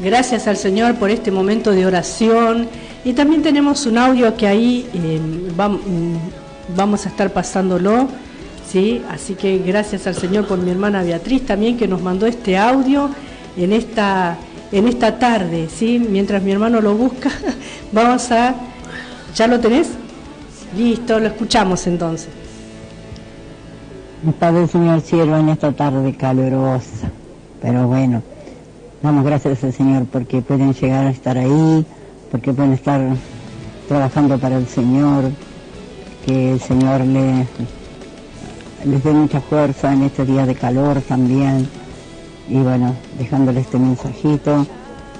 S2: Gracias al Señor por este momento de oración. Y también tenemos un audio que ahí vamos a estar pasándolo, ¿sí? Así que gracias al Señor por mi hermana Beatriz también, que nos mandó este audio en esta tarde, ¿sí? Mientras mi hermano lo busca, vamos a... ¿Ya lo tenés? Listo, lo escuchamos entonces.
S4: Padre Señor cielo, en esta tarde calurosa, pero bueno, damos gracias al Señor porque pueden llegar a estar ahí, porque pueden estar trabajando para el Señor, que el Señor les dé mucha fuerza en este día de calor también, y bueno, dejándole este mensajito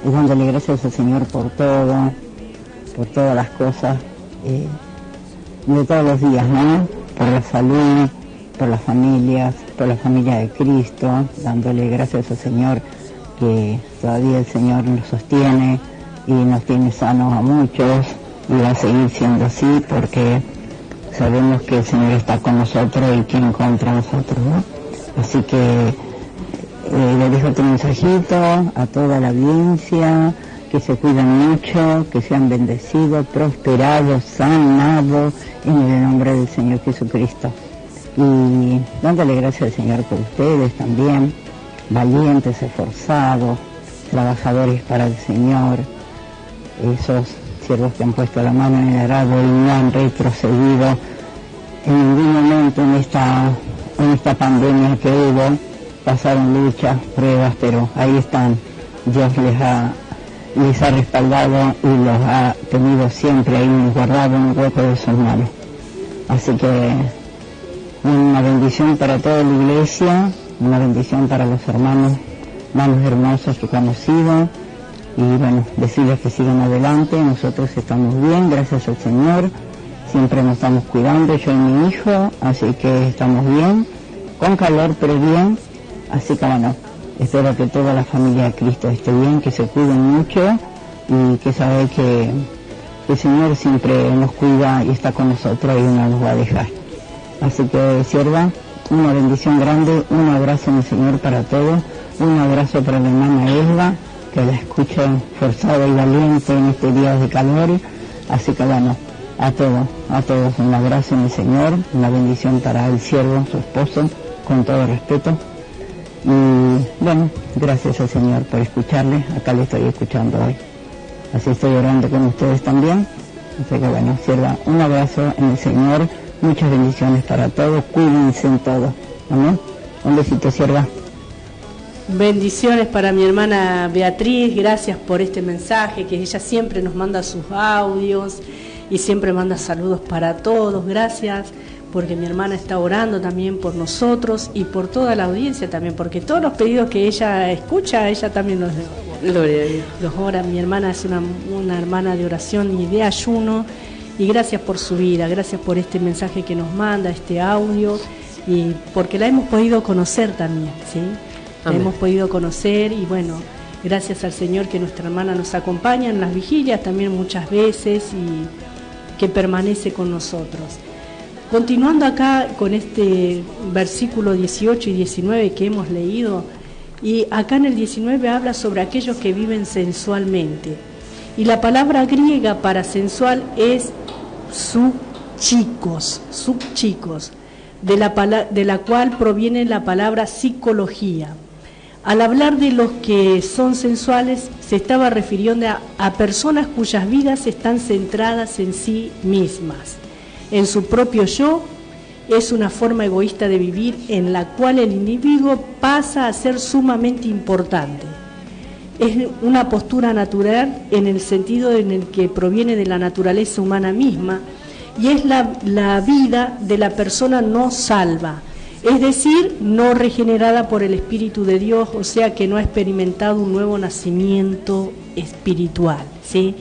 S4: y dándole gracias al Señor por todo, por todas las cosas de todos los días, ¿no? Por la salud, por las familias, por la familia de Cristo, dándole gracias al Señor que todavía el Señor nos sostiene y nos tiene sanos a muchos, y va a seguir siendo así porque sabemos que el Señor está con nosotros y quiere contra nosotros, ¿no? Así que le dejo este mensajito a toda la audiencia, que se cuiden mucho, que sean bendecidos, prosperados, sanados en el nombre del Señor Jesucristo. Y dándole gracias al Señor por ustedes también, valientes, esforzados, trabajadores para el Señor, esos siervos que han puesto la mano en el arado y no han retrocedido en ningún momento en esta pandemia que hubo. Pasaron luchas, pruebas, pero ahí están. Dios les ha respaldado y los ha tenido siempre ahí guardado en un hueco de sus manos. Así que una bendición para toda la iglesia, una bendición para los hermanos más hermosos que he conocido, y bueno, decirles que sigan adelante. Nosotros estamos bien, gracias al Señor, siempre nos estamos cuidando, yo y mi hijo, así que estamos bien, con calor pero bien. Así que bueno, espero que toda la familia de Cristo esté bien, que se cuiden mucho y que sabe que el Señor siempre nos cuida y está con nosotros y no nos va a dejar. Así que, sierva, una bendición grande, un abrazo en el Señor para todos, un abrazo para la hermana Elba, que la escucho forzada y valiente en este día de calor. Así que bueno, a todos un abrazo en el Señor, una bendición para el siervo, su esposo, con todo respeto. Y bueno, gracias al Señor por escucharle, acá le estoy escuchando hoy. Así estoy orando con ustedes también. Así que bueno, sierva, un abrazo en el Señor, muchas bendiciones para todos, cuídense en todo. Amén. Un besito, sierva.
S2: Bendiciones para mi hermana Beatriz, gracias por este mensaje, que ella siempre nos manda sus audios y siempre manda saludos para todos. Gracias, porque mi hermana está orando también por nosotros y por toda la audiencia también, porque todos los pedidos que ella escucha, ella también los ora. Mi hermana es una hermana de oración y de ayuno, y gracias por su vida, gracias por este mensaje que nos manda, este audio, y porque la hemos podido conocer también, ¿sí? La hemos podido conocer, y bueno, gracias al Señor que nuestra hermana nos acompaña en las vigilias también muchas veces y que permanece con nosotros. Continuando acá con este versículo 18 y 19 que hemos leído, Y acá en el 19 habla sobre aquellos que viven sensualmente. Y la palabra griega para sensual es subchicos, de la cual proviene la palabra psicología. Al hablar de los que son sensuales, se estaba refiriendo a personas cuyas vidas están centradas en sí mismas, en su propio yo. Es una forma egoísta de vivir en la cual el individuo pasa a ser sumamente importante. Es una postura natural en el sentido en el que proviene de la naturaleza humana misma, y es la vida de la persona no salva, es decir, no regenerada por el Espíritu de Dios, o sea que no ha experimentado un nuevo nacimiento espiritual, ¿sí?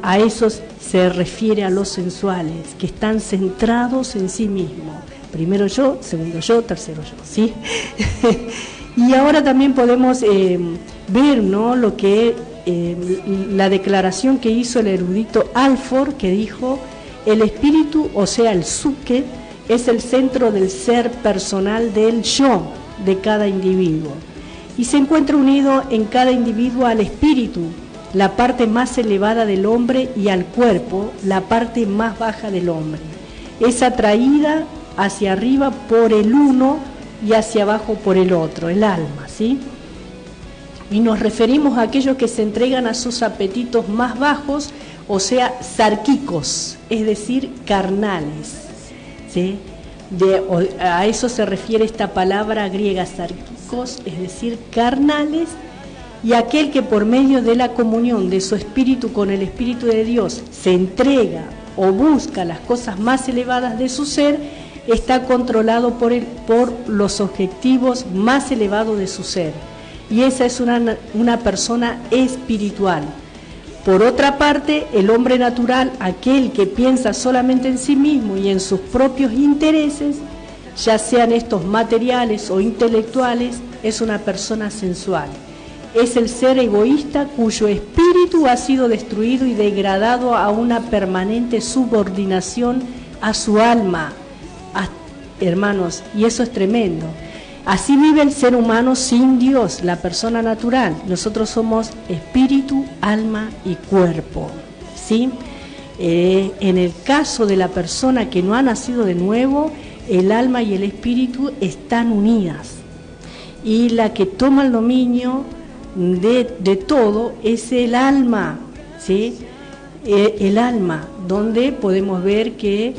S2: A esos se refiere a los sensuales, que están centrados en sí mismos. Primero yo, segundo yo, tercero yo, ¿sí? Y ahora también podemos ver, ¿no?, lo que la declaración que hizo el erudito Alford, que dijo: el espíritu, o sea, el psuque, es el centro del ser personal del yo de cada individuo, y se encuentra unido en cada individuo al espíritu, la parte más elevada del hombre, y al cuerpo, la parte más baja del hombre. Es atraída hacia arriba por el uno y hacia abajo por el otro, el alma, ¿sí? Y nos referimos a aquellos que se entregan a sus apetitos más bajos, o sea, sárquicos, es decir, carnales, ¿sí? A eso se refiere esta palabra griega, sárquicos, es decir, carnales. Y aquel que por medio de la comunión de su espíritu con el Espíritu de Dios se entrega o busca las cosas más elevadas de su ser, está controlado por los objetivos más elevados de su ser. Y esa es una persona espiritual. Por otra parte, el hombre natural, aquel que piensa solamente en sí mismo y en sus propios intereses, ya sean estos materiales o intelectuales, es una persona sensual. Es el ser egoísta cuyo espíritu ha sido destruido y degradado a una permanente subordinación a su alma, hermanos, y eso es tremendo. Así vive el ser humano sin Dios, la persona natural. Nosotros somos espíritu, alma y cuerpo, ¿sí? En el caso de la persona que no ha nacido de nuevo, el alma y el espíritu están unidas, y la que toma el dominio de todo es el alma, ¿sí? El alma, donde podemos ver que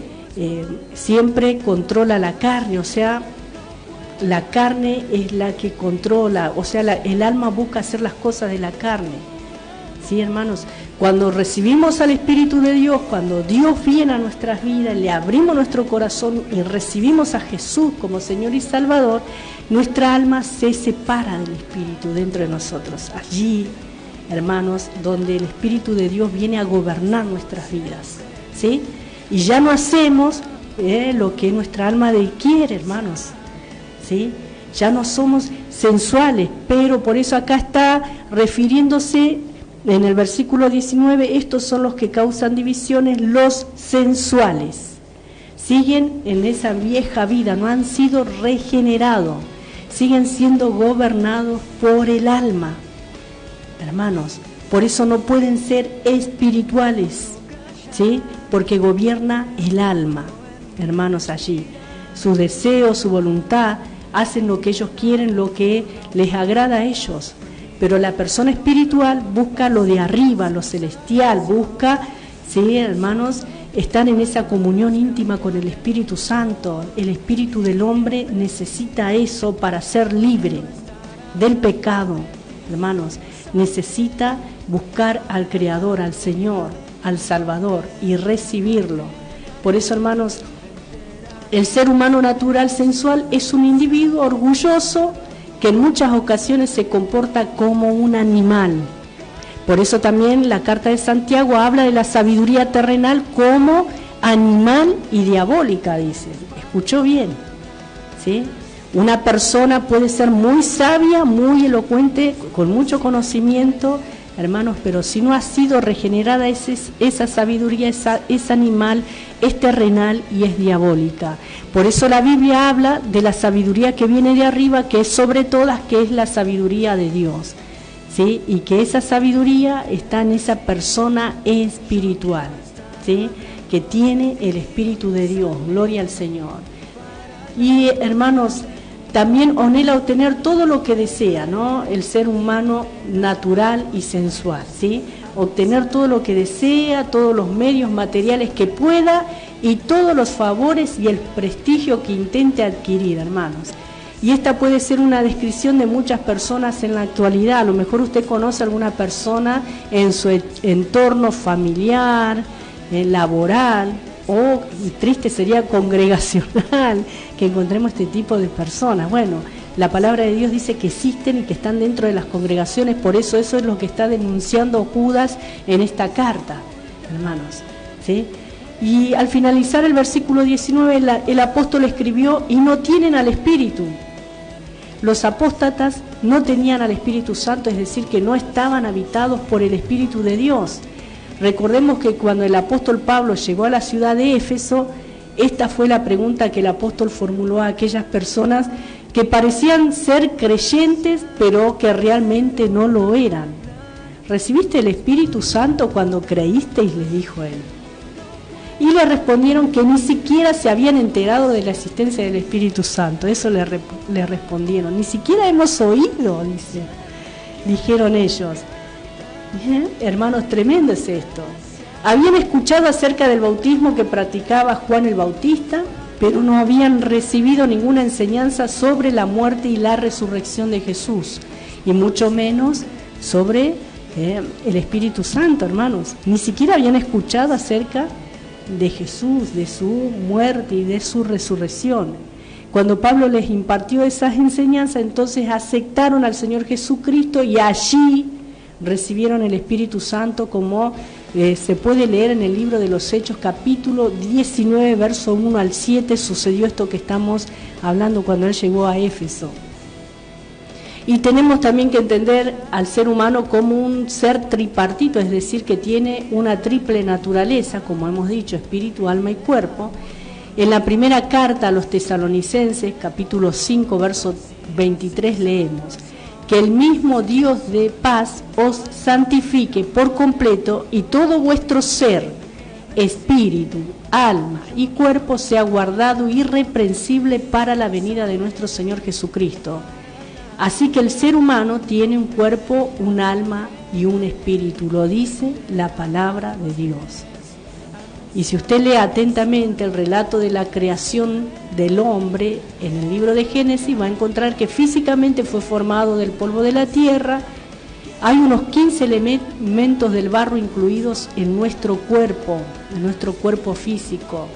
S2: siempre controla la carne, o sea, la carne es la que controla, o sea, el alma busca hacer las cosas de la carne, ¿sí, hermanos? Cuando recibimos al Espíritu de Dios, cuando Dios viene a nuestras vidas, le abrimos nuestro corazón y recibimos a Jesús como Señor y Salvador, nuestra alma se separa del Espíritu dentro de nosotros. Allí, hermanos, donde el Espíritu de Dios viene a gobernar nuestras vidas, ¿sí? Y ya no hacemos lo que nuestra alma quiere, hermanos, ¿sí? Ya no somos sensuales, pero por eso acá está refiriéndose en el versículo 19, estos son los que causan divisiones, los sensuales. Siguen en esa vieja vida, no han sido regenerados, siguen siendo gobernados por el alma. Hermanos, por eso no pueden ser espirituales, ¿sí? Porque gobierna el alma, hermanos, allí. Su deseo, su voluntad, hacen lo que ellos quieren, lo que les agrada a ellos. Pero la persona espiritual busca lo de arriba, lo celestial, busca, sí, hermanos, están en esa comunión íntima con el Espíritu Santo. El espíritu del hombre necesita eso para ser libre del pecado, hermanos. Necesita buscar al Creador, al Señor, al Salvador y recibirlo. Por eso, hermanos, el ser humano natural sensual es un individuo orgulloso que en muchas ocasiones se comporta como un animal. Por eso también la carta de Santiago habla de la sabiduría terrenal como animal y diabólica, dice. ¿Escuchó bien? ¿Sí? Una persona puede ser muy sabia, muy elocuente, con mucho conocimiento, hermanos, pero si no ha sido regenerada esa sabiduría, es animal, es terrenal y es diabólica. Por eso la Biblia habla de la sabiduría que viene de arriba, que es sobre todas, que es la sabiduría de Dios, ¿sí? Y que esa sabiduría está en esa persona espiritual, ¿sí? Que tiene el Espíritu de Dios, gloria al Señor. Y hermanos, también anhela obtener todo lo que desea, ¿no? El ser humano natural y sensual, ¿sí? Obtener todo lo que desea, todos los medios materiales que pueda y todos los favores y el prestigio que intente adquirir, hermanos. Y esta puede ser una descripción de muchas personas en la actualidad. A lo mejor usted conoce a alguna persona en su entorno familiar, laboral, o triste sería congregacional, que encontremos este tipo de personas. Bueno, la palabra de Dios dice que existen y que están dentro de las congregaciones, por eso es lo que está denunciando Judas en esta carta, hermanos, ¿sí? Y al finalizar el versículo 19, el apóstol escribió: y no tienen al Espíritu. Los apóstatas no tenían al Espíritu Santo, es decir, que no estaban habitados por el Espíritu de Dios. Recordemos que cuando el apóstol Pablo llegó a la ciudad de Éfeso, esta fue la pregunta que el apóstol formuló a aquellas personas que parecían ser creyentes, pero que realmente no lo eran. ¿Recibiste el Espíritu Santo cuando creísteis?, les dijo él. Y le respondieron que ni siquiera se habían enterado de la existencia del Espíritu Santo. Eso le respondieron. Ni siquiera hemos oído, dijeron ellos. Hermanos, tremendo es esto. Habían escuchado acerca del bautismo que practicaba Juan el Bautista, pero no habían recibido ninguna enseñanza sobre la muerte y la resurrección de Jesús, y mucho menos sobre el Espíritu Santo, hermanos. Ni siquiera habían escuchado acerca de Jesús, de su muerte y de su resurrección. Cuando Pablo les impartió esas enseñanzas, entonces aceptaron al Señor Jesucristo y allí recibieron el Espíritu Santo, como se puede leer en el libro de los Hechos, capítulo 19, verso 1 al 7, sucedió esto que estamos hablando cuando él llegó a Éfeso. Y tenemos también que entender al ser humano como un ser tripartito, es decir, que tiene una triple naturaleza, como hemos dicho, espíritu, alma y cuerpo. En la primera carta a los Tesalonicenses, capítulo 5, verso 23, leemos: que el mismo Dios de paz os santifique por completo, y todo vuestro ser, espíritu, alma y cuerpo sea guardado irreprensible para la venida de nuestro Señor Jesucristo. Así que el ser humano tiene un cuerpo, un alma y un espíritu, lo dice la palabra de Dios. Y si usted lee atentamente el relato de la creación del hombre en el libro de Génesis, va a encontrar que físicamente fue formado del polvo de la tierra. Hay unos 15 elementos del barro incluidos en nuestro cuerpo físico.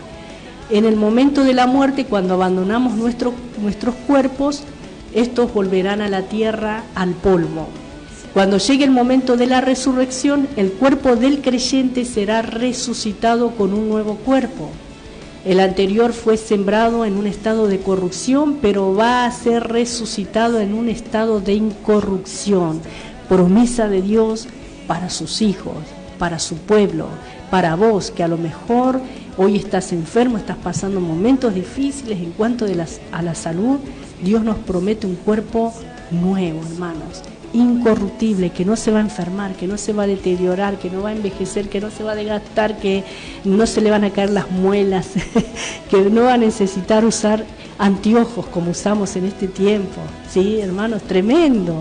S2: En el momento de la muerte, cuando abandonamos nuestros cuerpos, estos volverán a la tierra, al polvo. Cuando llegue el momento de la resurrección, el cuerpo del creyente será resucitado con un nuevo cuerpo. El anterior fue sembrado en un estado de corrupción, pero va a ser resucitado en un estado de incorrupción. Promesa de Dios para sus hijos, para su pueblo, para vos, que a lo mejor hoy estás enfermo, estás pasando momentos difíciles en cuanto a la salud. Dios nos promete un cuerpo nuevo, hermanos, incorruptible, que no se va a enfermar, que no se va a deteriorar, que no va a envejecer, que no se va a desgastar, que no se le van a caer las muelas, que no va a necesitar usar anteojos como usamos en este tiempo. Sí, hermanos, tremendo.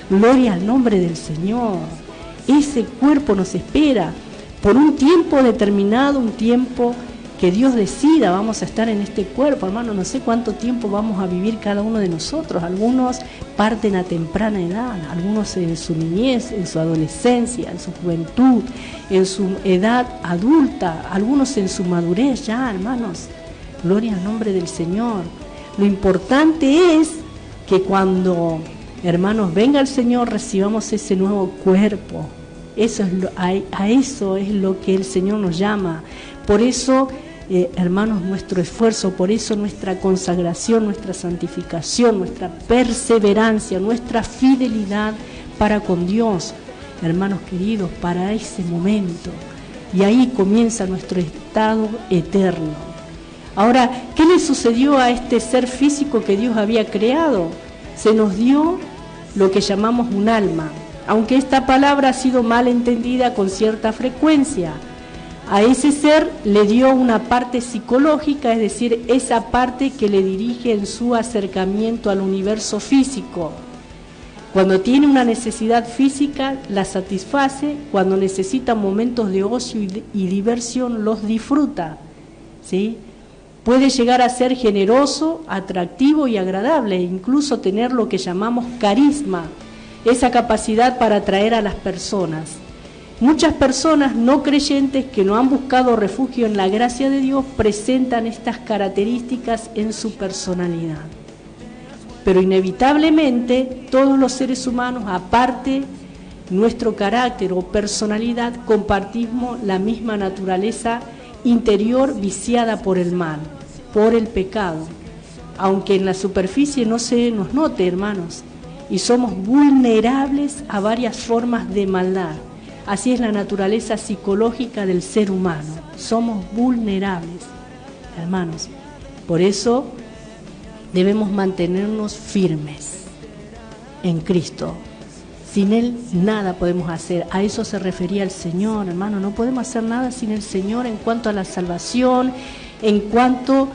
S2: Gloria al nombre del Señor. Ese cuerpo nos espera por un tiempo determinado, un tiempo que Dios decida. Vamos a estar en este cuerpo, hermano. No sé cuánto tiempo vamos a vivir cada uno de nosotros. Algunos parten a temprana edad, algunos en su niñez, en su adolescencia, en su juventud, en su edad adulta, algunos en su madurez ya, hermanos. Gloria al nombre del Señor. Lo importante es que cuando, hermanos, venga el Señor, recibamos ese nuevo cuerpo. Eso es a eso es lo que el Señor nos llama. Por eso, hermanos, nuestro esfuerzo, por eso nuestra consagración, nuestra santificación, nuestra perseverancia, nuestra fidelidad para con Dios. hermanos queridos, para ese momento. Y ahí comienza nuestro estado eterno. Ahora, ¿qué le sucedió a este ser físico que Dios había creado? Se nos dio lo que llamamos un alma, aunque esta palabra ha sido mal entendida con cierta frecuencia. A ese ser le dio una parte psicológica, es decir, esa parte que le dirige en su acercamiento al universo físico. Cuando tiene una necesidad física, la satisface. Cuando necesita momentos de ocio y diversión, los disfruta, ¿sí? Puede llegar a ser generoso, atractivo y agradable, e incluso tener lo que llamamos carisma, esa capacidad para atraer a las personas. Muchas personas no creyentes que no han buscado refugio en la gracia de Dios presentan estas características en su personalidad. Pero inevitablemente todos los seres humanos, aparte nuestro carácter o personalidad, compartimos la misma naturaleza interior viciada por el mal, por el pecado, aunque en la superficie no se nos note, hermanos, y somos vulnerables a varias formas de maldad. Así es la naturaleza psicológica del ser humano, somos vulnerables, hermanos. Por eso debemos mantenernos firmes en Cristo. Sin Él nada podemos hacer. A eso se refería el Señor, hermano. No podemos hacer nada sin el Señor en cuanto a la salvación, en cuanto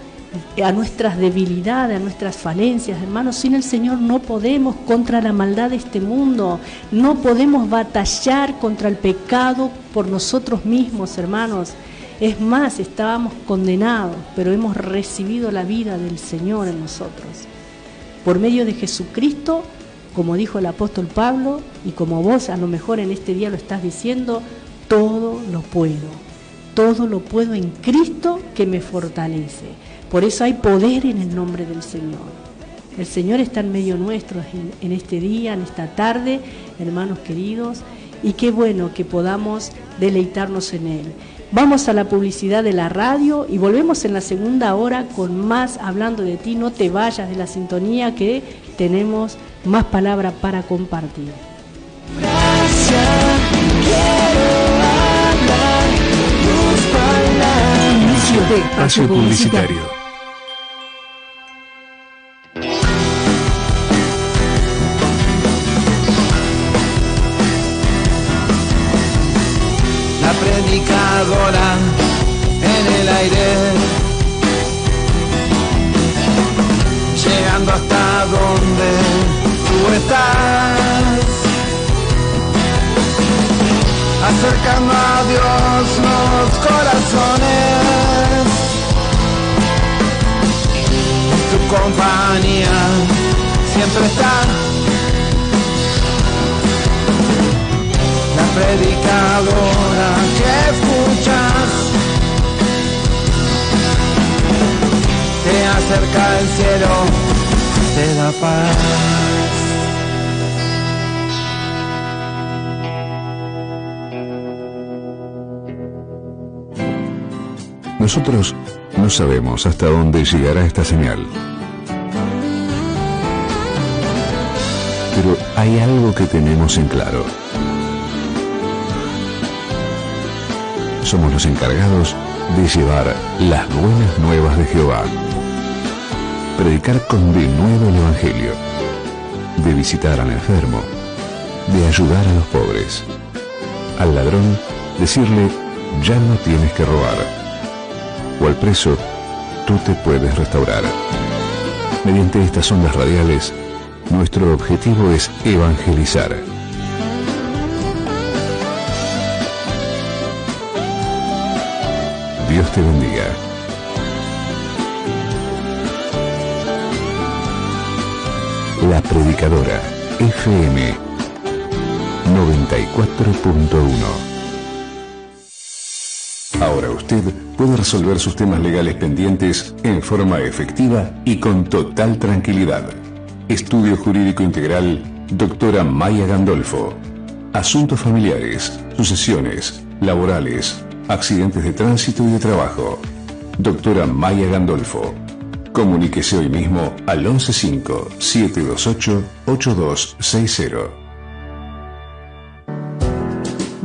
S2: a nuestras debilidades, a nuestras falencias, hermanos. Sin el Señor no podemos contra la maldad de este mundo. No podemos batallar contra el pecado por nosotros mismos, hermanos. Es más, estábamos condenados, pero hemos recibido la vida del Señor en nosotros. Por medio de Jesucristo, como dijo el apóstol Pablo, y como vos a lo mejor en este día lo estás diciendo, todo lo puedo en Cristo que me fortalece. Por eso hay poder en el nombre del Señor. El Señor está en medio nuestro en este día, en esta tarde, hermanos queridos, y qué bueno que podamos deleitarnos en Él. Vamos a la publicidad de la radio y volvemos en la segunda hora con más Hablando de Ti. No te vayas de la sintonía, que tenemos más palabras para compartir.
S5: Inicio de espacio publicitario.
S1: La predicadora en el aire, llegando hasta donde tú estás, acercando a Dios los corazones, tu compañía siempre está. La predicadora que escuchas te acerca al cielo, te da paz.
S5: Nosotros no sabemos hasta dónde llegará esta señal. Pero hay algo que tenemos en claro. Somos los encargados de llevar las buenas nuevas de Jehová, predicar con denuedo el Evangelio, de visitar al enfermo, de ayudar a los pobres, al ladrón decirle ya no tienes que robar, o al preso tú te puedes restaurar. Mediante estas ondas radiales, nuestro objetivo es evangelizar. Dios te bendiga. La Predicadora FM 94.1. Ahora usted puede resolver sus temas legales pendientes en forma efectiva y con total tranquilidad. Estudio Jurídico Integral, doctora Maya Gandolfo. Asuntos familiares, sucesiones, laborales, accidentes de tránsito y de trabajo. Doctora Maya Gandolfo. Comuníquese hoy mismo al 115-728-8260.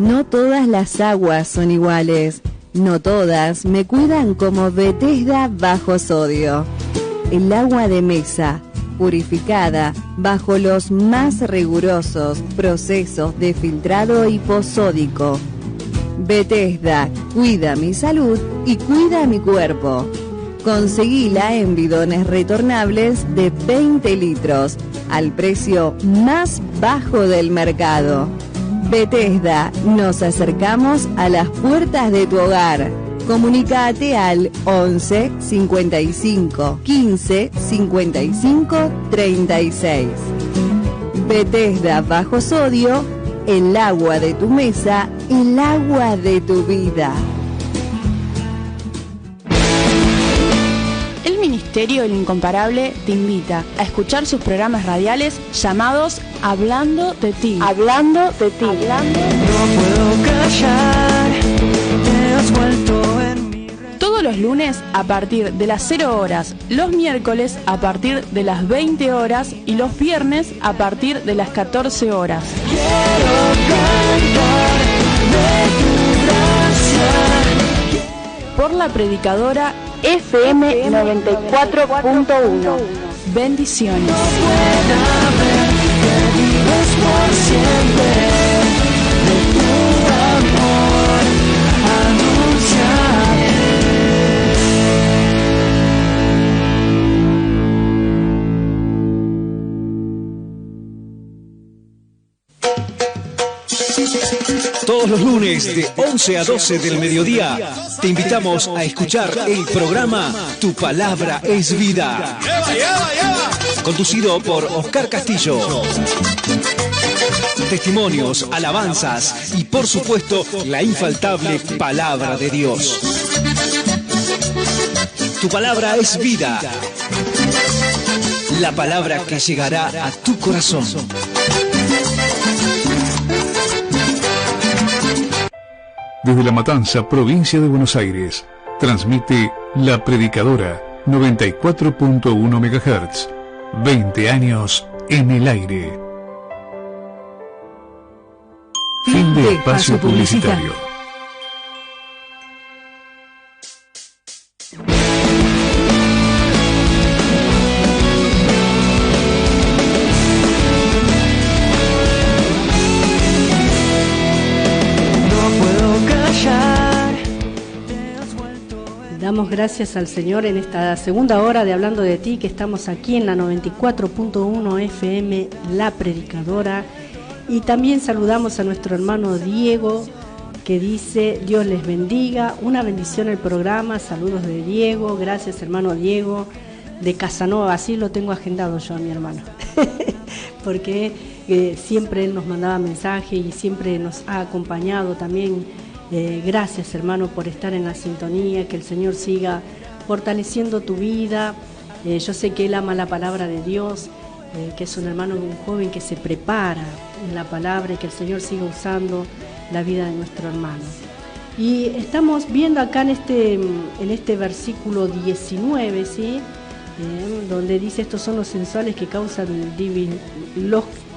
S6: No todas las aguas son iguales. No todas me cuidan como Bethesda bajo sodio. El agua de mesa, purificada bajo los más rigurosos procesos de filtrado hiposódico. Bethesda cuida mi salud y cuida mi cuerpo. Conseguila en bidones retornables de 20 litros al precio más bajo del mercado. Bethesda, nos acercamos a las puertas de tu hogar. Comunicate al 11 55 15 55 36. Bethesda bajo sodio, el agua de tu mesa, el agua de tu vida.
S7: El Ministerio El Incomparable te invita a escuchar sus programas radiales llamados Hablando de Ti. Hablando de Ti. Hablando.
S1: No puedo callar, te has vuelto en mi red.
S7: Todos los lunes a partir de las 0 horas, los miércoles a partir de las 20 horas y los viernes a partir de las 14 horas.
S1: Quiero cantar de tu gracia.
S7: Por la predicadora FM 94.1. Bendiciones.
S1: Pueda ver que vives por siempre, de tu amor anunciaré.
S8: Todos los lunes de 11 a 12 del mediodía te invitamos a escuchar el programa Tu Palabra es Vida, conducido por Oscar Castillo. Testimonios, alabanzas y por supuesto la infaltable Palabra de Dios. Tu Palabra es Vida, la palabra que llegará a tu corazón.
S5: Desde La Matanza, provincia de Buenos Aires, transmite La Predicadora 94.1 MHz. 20 años en el aire. Fin de espacio publicitario.
S2: Damos gracias al Señor en esta segunda hora de Hablando de Ti, que estamos aquí en la 94.1 FM, La Predicadora. Y también saludamos a nuestro hermano Diego, que dice: Dios les bendiga, una bendición el programa. Saludos de Diego, gracias hermano Diego de Casanova. Así lo tengo agendado yo a mi hermano porque siempre él nos mandaba mensajes y siempre nos ha acompañado también. Gracias hermano por estar en la sintonía, que el Señor siga fortaleciendo tu vida. Yo sé que él ama la palabra de Dios, que es un hermano, un joven que se prepara en la palabra, y que el Señor siga usando la vida de nuestro hermano. Y estamos viendo acá en este versículo 19, ¿sí? Donde dice: estos son los sensuales que causan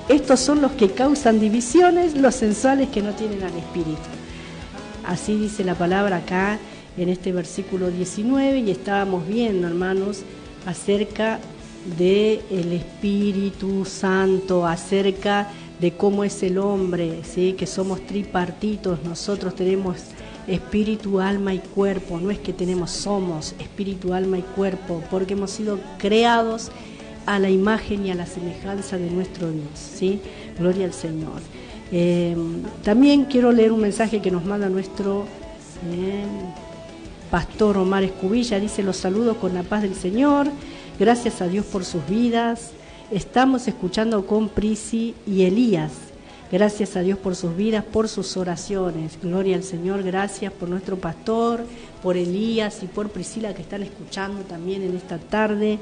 S2: estos son los que causan divisiones, los sensuales que no tienen al Espíritu. Así dice la palabra acá en este versículo 19, y estábamos viendo, hermanos, acerca del Espíritu Santo, acerca de cómo es el hombre, ¿sí? Que somos tripartitos, nosotros tenemos espíritu, alma y cuerpo. No es que somos espíritu, alma y cuerpo, porque hemos sido creados a la imagen y a la semejanza de nuestro Dios, ¿sí? Gloria al Señor. También quiero leer un mensaje que nos manda nuestro pastor Omar Escubilla. Dice: los saludo con la paz del Señor, gracias a Dios por sus vidas. Estamos escuchando con Prisi y Elías. Gracias a Dios por sus vidas, por sus oraciones. Gloria al Señor, gracias por nuestro pastor, por Elías y por Priscila, que están escuchando también en esta tarde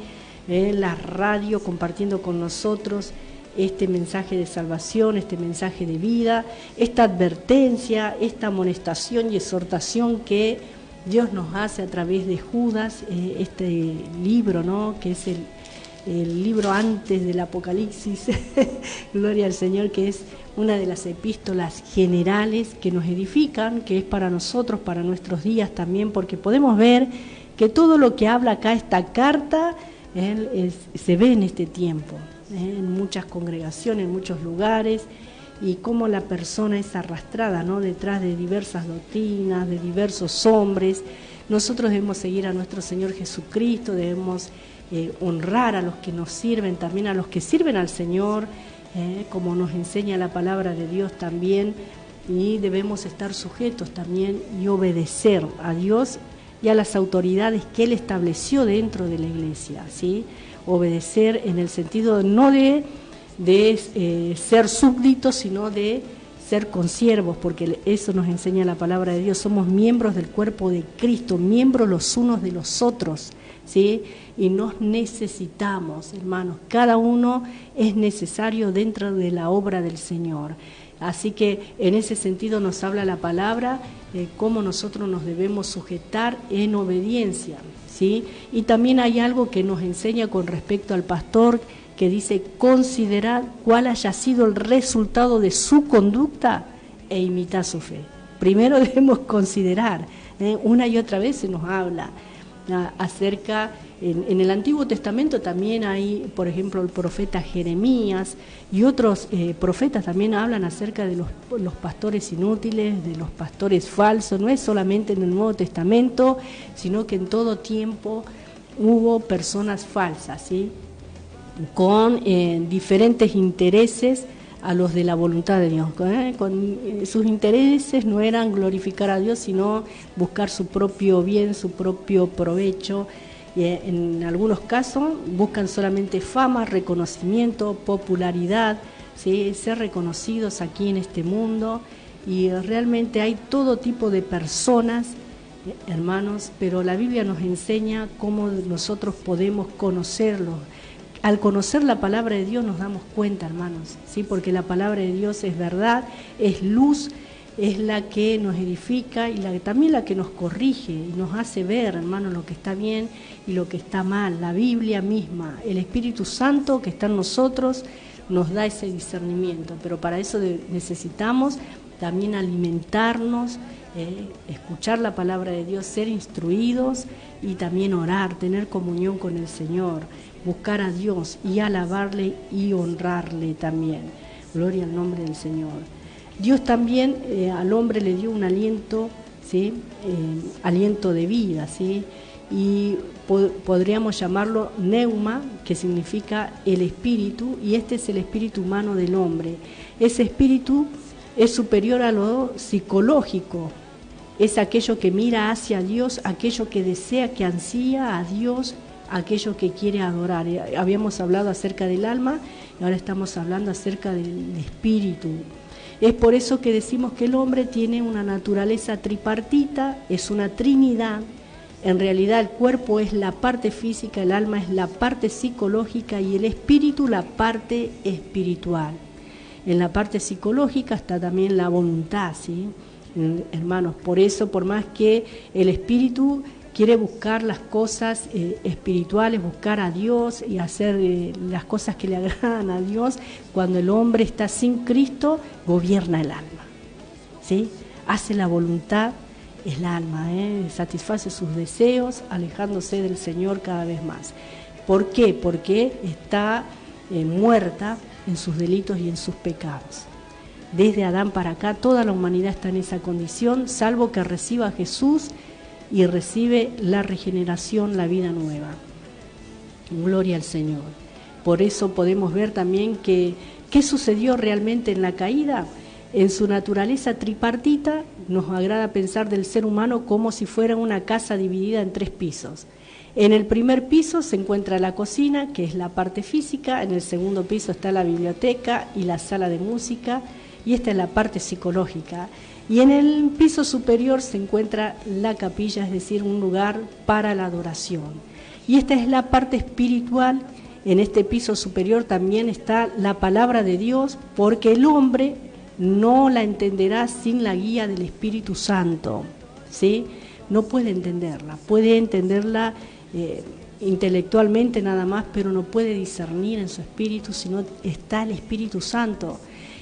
S2: en la radio, compartiendo con nosotros este mensaje de salvación, este mensaje de vida, esta advertencia, esta amonestación y exhortación que Dios nos hace a través de Judas, este libro, ¿no? Que es el libro antes del Apocalipsis, gloria al Señor, que es una de las epístolas generales que nos edifican, que es para nosotros, para nuestros días también, porque podemos ver que todo lo que habla acá esta carta se ve en este tiempo, en muchas congregaciones, en muchos lugares, y cómo la persona es arrastrada, ¿no?, detrás de diversas doctrinas, de diversos hombres. Nosotros debemos seguir a nuestro Señor Jesucristo, debemos honrar a los que nos sirven, también a los que sirven al Señor, como nos enseña la palabra de Dios también, y debemos estar sujetos también y obedecer a Dios y a las autoridades que Él estableció dentro de la iglesia, ¿sí? Obedecer en el sentido no de ser súbditos, sino de ser consiervos, porque eso nos enseña la palabra de Dios. Somos miembros del cuerpo de Cristo, miembros los unos de los otros, ¿sí? Y nos necesitamos, hermanos, cada uno es necesario dentro de la obra del Señor. Así que en ese sentido nos habla la palabra, cómo nosotros nos debemos sujetar en obediencia, ¿sí? Y también hay algo que nos enseña con respecto al pastor, que dice: considerar cuál haya sido el resultado de su conducta e imitar su fe. Primero debemos considerar, una y otra vez se nos habla acerca, en el Antiguo Testamento también hay, por ejemplo, el profeta Jeremías y otros profetas también hablan acerca de los pastores inútiles, de los pastores falsos. No es solamente en el Nuevo Testamento, sino que en todo tiempo hubo personas falsas, ¿sí?, con diferentes intereses a los de la voluntad de Dios. Sus intereses no eran glorificar a Dios, sino buscar su propio bien, su propio provecho. Y en algunos casos buscan solamente fama, reconocimiento, popularidad, ¿sí?, ser reconocidos aquí en este mundo. Y realmente hay todo tipo de personas, hermanos, pero la Biblia nos enseña cómo nosotros podemos conocerlos. Al conocer la palabra de Dios nos damos cuenta, hermanos, ¿sí?, porque la palabra de Dios es verdad, es luz, es la que nos edifica y también la que nos corrige y nos hace ver, hermanos, lo que está bien y lo que está mal. La Biblia misma, el Espíritu Santo que está en nosotros, nos da ese discernimiento, pero para eso necesitamos también alimentarnos, escuchar la palabra de Dios, ser instruidos y también orar, tener comunión con el Señor, buscar a Dios y alabarle y honrarle también. Gloria al nombre del Señor. Dios también al hombre le dio un aliento, ¿sí?, aliento de vida, ¿sí?, y podríamos llamarlo neuma, que significa el espíritu, y este es el espíritu humano del hombre. Ese espíritu es superior a lo psicológico, es aquello que mira hacia Dios, aquello que desea, que ansía a Dios, aquello que quiere adorar. Habíamos hablado acerca del alma y ahora estamos hablando acerca del espíritu. Es por eso que decimos que el hombre tiene una naturaleza tripartita, es una trinidad. En realidad el cuerpo es la parte física, el alma es la parte psicológica y el espíritu la parte espiritual. En la parte psicológica está también la voluntad, ¿sí?, hermanos. Por eso, por más que el espíritu quiere buscar las cosas espirituales, buscar a Dios y hacer las cosas que le agradan a Dios, cuando el hombre está sin Cristo, gobierna el alma, ¿sí? Hace la voluntad el alma, satisface sus deseos, alejándose del Señor cada vez más. ¿Por qué? Porque está muerta en sus delitos y en sus pecados. Desde Adán para acá, toda la humanidad está en esa condición, salvo que reciba a Jesús y recibe la regeneración, la vida nueva. Gloria al Señor. Por eso podemos ver también que qué sucedió realmente en la caída. En su naturaleza tripartita, nos agrada pensar del ser humano como si fuera una casa dividida en 3 pisos. En el primer piso se encuentra la cocina, que es la parte física. En el segundo piso está la biblioteca y la sala de música, y esta es la parte psicológica. Y en el piso superior se encuentra la capilla, es decir, un lugar para la adoración. Y esta es la parte espiritual. En este piso superior también está la palabra de Dios, porque el hombre no la entenderá sin la guía del Espíritu Santo, ¿sí? No puede entenderla intelectualmente nada más, pero no puede discernir en su espíritu, sino está el Espíritu Santo.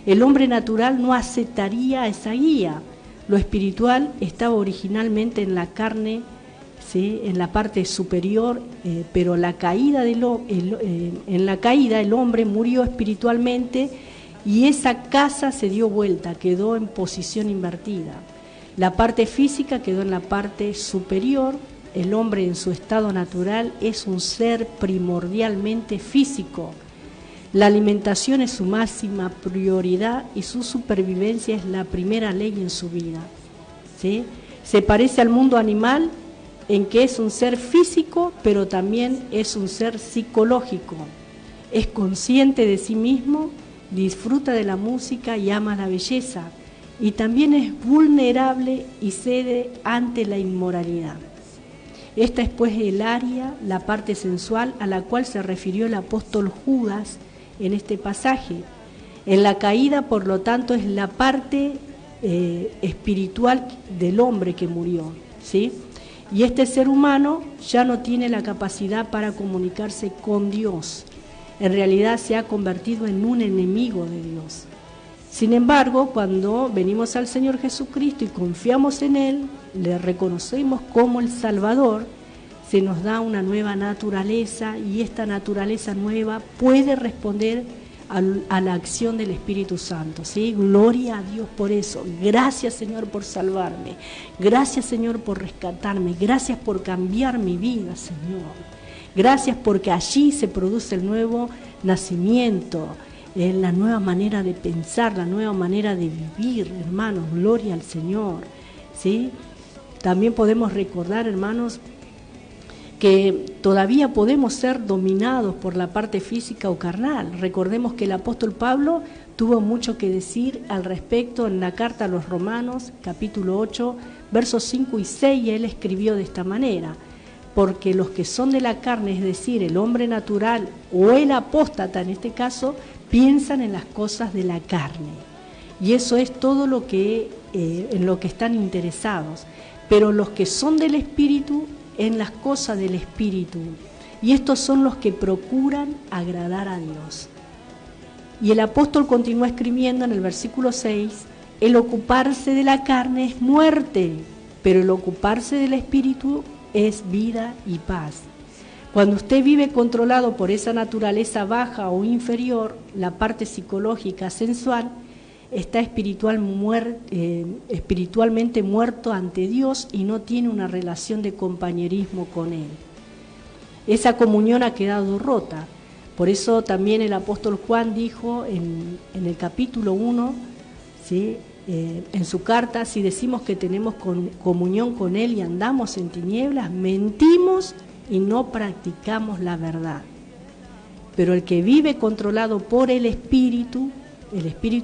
S2: El hombre natural no aceptaría esa guía. Lo espiritual estaba originalmente en la carne, ¿sí?, en la parte superior, pero en la caída el hombre murió espiritualmente y esa casa se dio vuelta, quedó en posición invertida. La parte física quedó en la parte superior. El hombre en su estado natural es un ser primordialmente físico. La alimentación es su máxima prioridad y su supervivencia es la primera ley en su vida, ¿sí? Se parece al mundo animal en que es un ser físico, pero también es un ser psicológico. Es consciente de sí mismo, disfruta de la música y ama la belleza, y también es vulnerable y cede ante la inmoralidad. Esta es pues el área, la parte sensual a la cual se refirió el apóstol Judas en este pasaje. En la caída, por lo tanto, es la parte espiritual del hombre que murió, ¿sí? Y este ser humano ya no tiene la capacidad para comunicarse con Dios. En realidad se ha convertido en un enemigo de Dios. Sin embargo, cuando venimos al Señor Jesucristo y confiamos en Él, le reconocemos como el Salvador, se nos da una nueva naturaleza y esta naturaleza nueva puede responder a la acción del Espíritu Santo, ¿sí? Gloria a Dios por eso. Gracias, Señor, por salvarme. Gracias, Señor, por rescatarme. Gracias por cambiar mi vida, Señor. Gracias porque allí se produce el nuevo nacimiento, la nueva manera de pensar, la nueva manera de vivir, hermanos. Gloria al Señor, ¿sí? También podemos recordar, hermanos, que todavía podemos ser dominados por la parte física o carnal. Recordemos que el apóstol Pablo tuvo mucho que decir al respecto en la carta a los Romanos, capítulo 8, versos 5 y 6, y él escribió de esta manera: porque los que son de la carne, es decir, el hombre natural o el apóstata en este caso, piensan en las cosas de la carne. Y eso es todo lo que en lo que están interesados. Pero los que son del Espíritu, en las cosas del Espíritu. Y estos son los que procuran agradar a Dios. Y el apóstol continúa escribiendo en el versículo 6, el ocuparse de la carne es muerte, pero el ocuparse del Espíritu es vida y paz. Cuando usted vive controlado por esa naturaleza baja o inferior, la parte psicológica, sensual, está espiritualmente muerto ante Dios y no tiene una relación de compañerismo con Él. Esa comunión ha quedado rota. Por eso también el apóstol Juan dijo en el capítulo 1, ¿sí?, en su carta: si decimos que tenemos comunión con Él y andamos en tinieblas, mentimos y no practicamos la verdad. Pero el que vive controlado por el Espíritu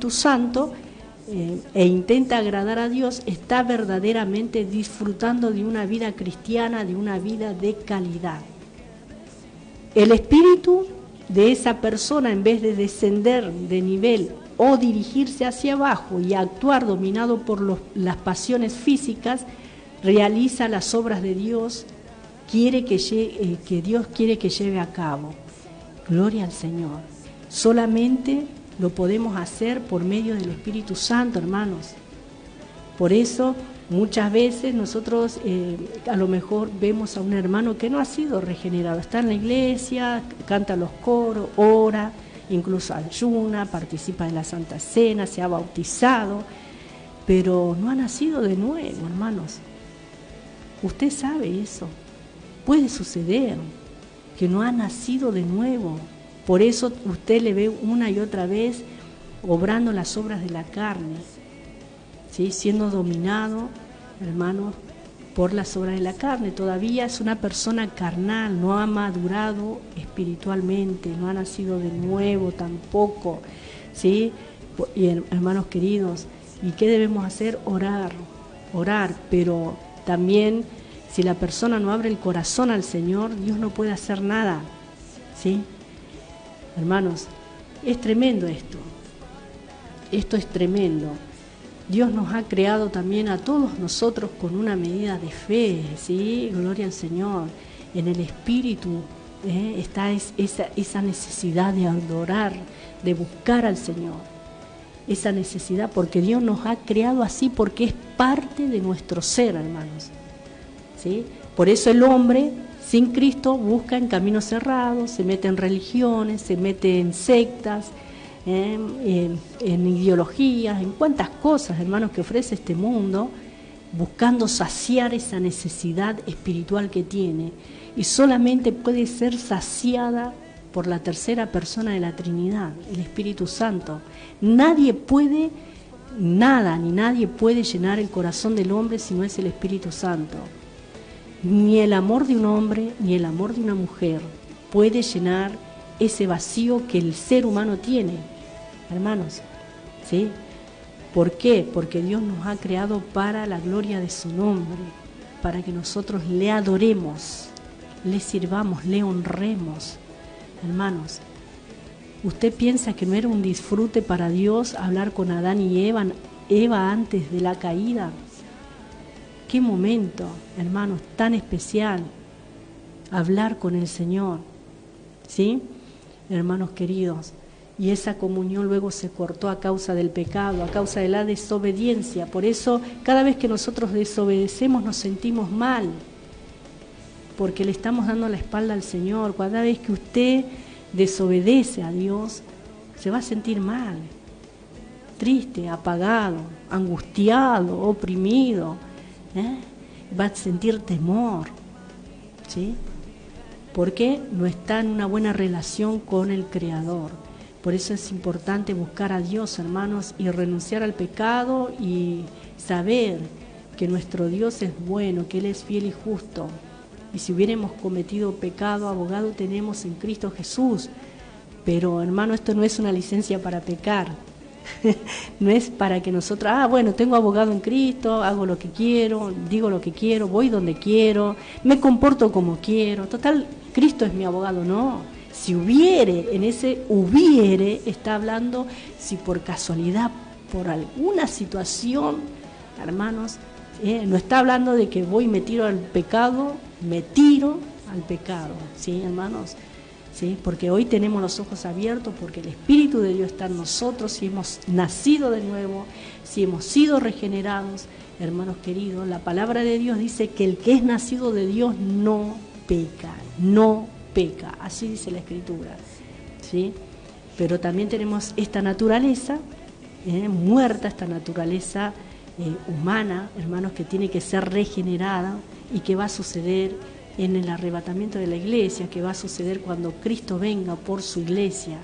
S2: Santo, e intenta agradar a Dios, está verdaderamente disfrutando de una vida cristiana, de una vida de calidad. El espíritu de esa persona, en vez de descender de nivel o dirigirse hacia abajo y actuar dominado por las pasiones físicas, realiza las obras de Dios, que Dios quiere que lleve a cabo. Gloria al Señor. Solamente lo podemos hacer por medio del Espíritu Santo, hermanos. Por eso muchas veces nosotros a lo mejor vemos a un hermano que no ha sido regenerado, está en la iglesia, canta los coros, ora, incluso ayuna, participa en la Santa Cena, se ha bautizado, pero no ha nacido de nuevo, hermanos. Usted sabe eso. Puede suceder que no ha nacido de nuevo. Por eso usted le ve una y otra vez obrando las obras de la carne, ¿sí?, siendo dominado, hermanos, por las obras de la carne. Todavía es una persona carnal, no ha madurado espiritualmente, no ha nacido de nuevo tampoco, ¿sí? Y hermanos queridos, ¿y qué debemos hacer? Orar, pero también si la persona no abre el corazón al Señor, Dios no puede hacer nada, ¿sí? Hermanos, es tremendo esto es tremendo. Dios nos ha creado también a todos nosotros con una medida de fe, ¿sí? Gloria al Señor. en el espíritu está esa necesidad de adorar, de buscar al Señor. Esa necesidad, porque Dios nos ha creado así, porque es parte de nuestro ser, hermanos. ¿Sí? Por eso el hombre sin Cristo busca en caminos cerrados, se mete en religiones, se mete en sectas, en ideologías, en cuantas cosas, hermanos, que ofrece este mundo, buscando saciar esa necesidad espiritual que tiene, y solamente puede ser saciada por la tercera persona de la Trinidad, el Espíritu Santo. Nadie puede, nada ni nadie puede llenar el corazón del hombre si no es el Espíritu Santo. Ni el amor de un hombre ni el amor de una mujer puede llenar ese vacío que el ser humano tiene, hermanos, ¿sí? ¿Por qué? Porque Dios nos ha creado para la gloria de su nombre, para que nosotros le adoremos, le sirvamos, le honremos. Hermanos, ¿usted piensa que no era un disfrute para Dios hablar con Adán y Eva antes de la caída? Qué momento, hermanos, tan especial, hablar con el Señor, ¿sí? Hermanos queridos, y esa comunión luego se cortó a causa del pecado, a causa de la desobediencia. Por eso, cada vez que nosotros desobedecemos nos sentimos mal, porque le estamos dando la espalda al Señor. Cada vez que usted desobedece a Dios, se va a sentir mal, triste, apagado, angustiado, oprimido, va a sentir temor, ¿sí? Porque no está en una buena relación con el Creador. Por eso es importante buscar a Dios, hermanos, y renunciar al pecado y saber que nuestro Dios es bueno, que Él es fiel y justo. Y si hubiéramos cometido pecado, abogado tenemos en Cristo Jesús. Pero, hermano, esto no es una licencia para pecar. No es para que nosotros, bueno, tengo abogado en Cristo, hago lo que quiero, digo lo que quiero, voy donde quiero, me comporto como quiero. Total, Cristo es mi abogado. No. Si hubiere, en ese hubiere, está hablando si por casualidad, por alguna situación, hermanos, no está hablando de que voy y me tiro al pecado, ¿sí, hermanos? ¿Sí? Porque hoy tenemos los ojos abiertos, porque el Espíritu de Dios está en nosotros, si hemos nacido de nuevo, si hemos sido regenerados, hermanos queridos. La palabra de Dios dice que el que es nacido de Dios no peca, así dice la Escritura, ¿sí? Pero también tenemos esta naturaleza, muerta, esta naturaleza humana, hermanos, que tiene que ser regenerada y que va a suceder en el arrebatamiento de la iglesia, que va a suceder cuando Cristo venga por su iglesia,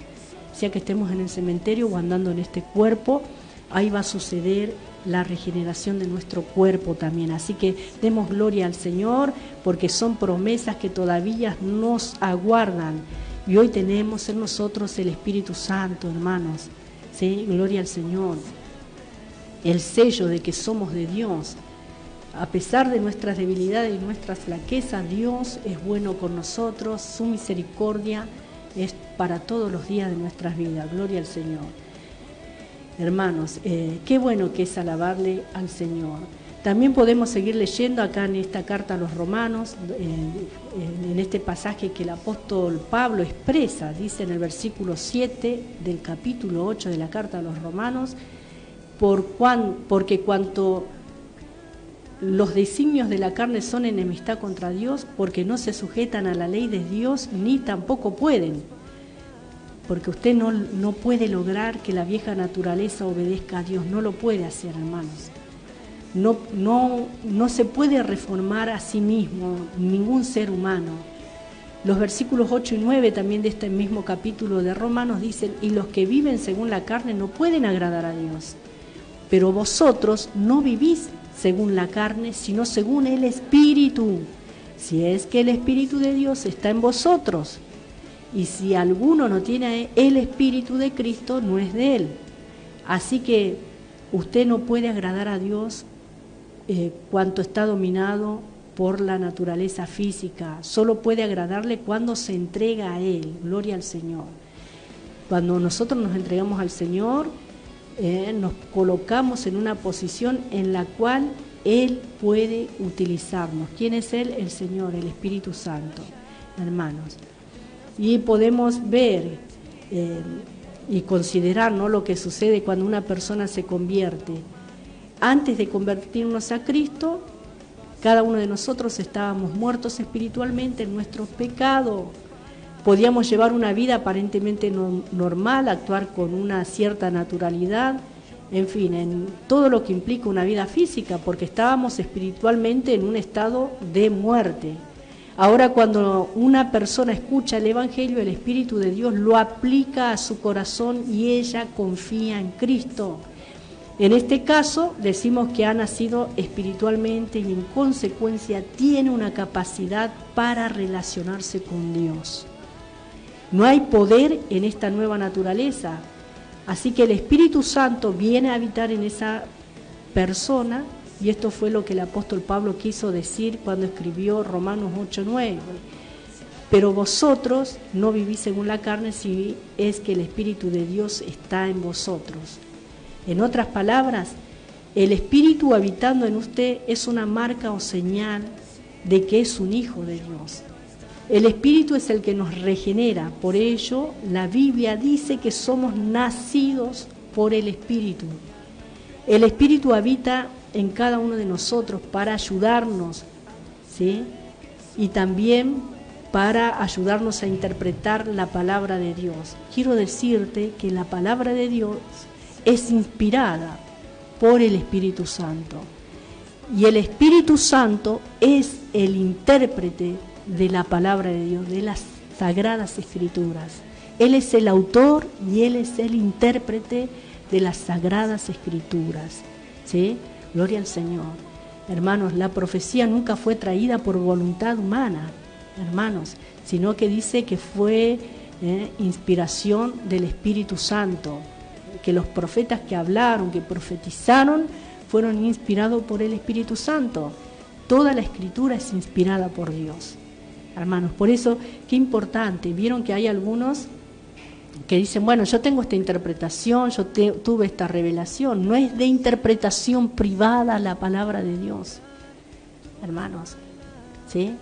S2: sea que estemos en el cementerio o andando en este cuerpo, ahí va a suceder la regeneración de nuestro cuerpo también. Así que demos gloria al Señor, porque son promesas que todavía nos aguardan, y hoy tenemos en nosotros el Espíritu Santo, hermanos, ¿sí? Gloria al Señor, el sello de que somos de Dios. A pesar de nuestras debilidades y nuestras flaquezas, Dios es bueno con nosotros, su misericordia es para todos los días de nuestras vidas. Gloria al Señor. Hermanos, qué bueno que es alabarle al Señor. También podemos seguir leyendo acá en esta carta a los Romanos, en este pasaje que el apóstol Pablo expresa, dice en el versículo 7 del capítulo 8 de la carta a los Romanos, porque cuanto los designios de la carne son enemistad contra Dios, porque no se sujetan a la ley de Dios, ni tampoco pueden. Porque usted no puede lograr que la vieja naturaleza obedezca a Dios, no lo puede hacer, hermanos. No se puede reformar a sí mismo ningún ser humano. Los versículos 8 y 9 también de este mismo capítulo de Romanos dicen: y los que viven según la carne no pueden agradar a Dios. Pero vosotros no vivís según la carne, sino según el Espíritu, si es que el Espíritu de Dios está en vosotros. Y si alguno no tiene el Espíritu de Cristo, no es de Él. Así que usted no puede agradar a Dios cuanto está dominado por la naturaleza física. Solo puede agradarle cuando se entrega a Él. Gloria al Señor. Cuando nosotros nos entregamos al Señor, nos colocamos en una posición en la cual Él puede utilizarnos. ¿Quién es Él? El Señor, el Espíritu Santo, hermanos. Y podemos ver y considerar, ¿no?, lo que sucede cuando una persona se convierte. Antes de convertirnos a Cristo, cada uno de nosotros estábamos muertos espiritualmente en nuestros pecados. Podíamos llevar una vida aparentemente normal, actuar con una cierta naturalidad, en fin, en todo lo que implica una vida física, porque estábamos espiritualmente en un estado de muerte. Ahora, cuando una persona escucha el Evangelio, el Espíritu de Dios lo aplica a su corazón y ella confía en Cristo. En este caso, decimos que ha nacido espiritualmente y en consecuencia tiene una capacidad para relacionarse con Dios. No hay poder en esta nueva naturaleza, así que el Espíritu Santo viene a habitar en esa persona, y esto fue lo que el apóstol Pablo quiso decir cuando escribió Romanos 8:9. Pero vosotros no vivís según la carne, si es que el Espíritu de Dios está en vosotros. En otras palabras, el Espíritu habitando en usted es una marca o señal de que es un hijo de Dios. El Espíritu es el que nos regenera, por ello la Biblia dice que somos nacidos por el Espíritu. El Espíritu habita en cada uno de nosotros para ayudarnos, ¿sí? Y también para ayudarnos a interpretar la palabra de Dios. Quiero decirte que la palabra de Dios es inspirada por el Espíritu Santo. Y el Espíritu Santo es el intérprete de la palabra de Dios, de las Sagradas Escrituras. Él es el autor y Él es el intérprete de las Sagradas Escrituras. ¿Sí? Gloria al Señor. Hermanos, la profecía nunca fue traída por voluntad humana, hermanos, sino que dice que fue inspiración del Espíritu Santo, que los profetas que hablaron, que profetizaron, fueron inspirados por el Espíritu Santo. Toda la Escritura es inspirada por Dios. Hermanos, por eso, qué importante. Vieron que hay algunos que dicen, bueno, yo tengo esta interpretación, tuve esta revelación. No es de interpretación privada la palabra de Dios, hermanos, ¿sí?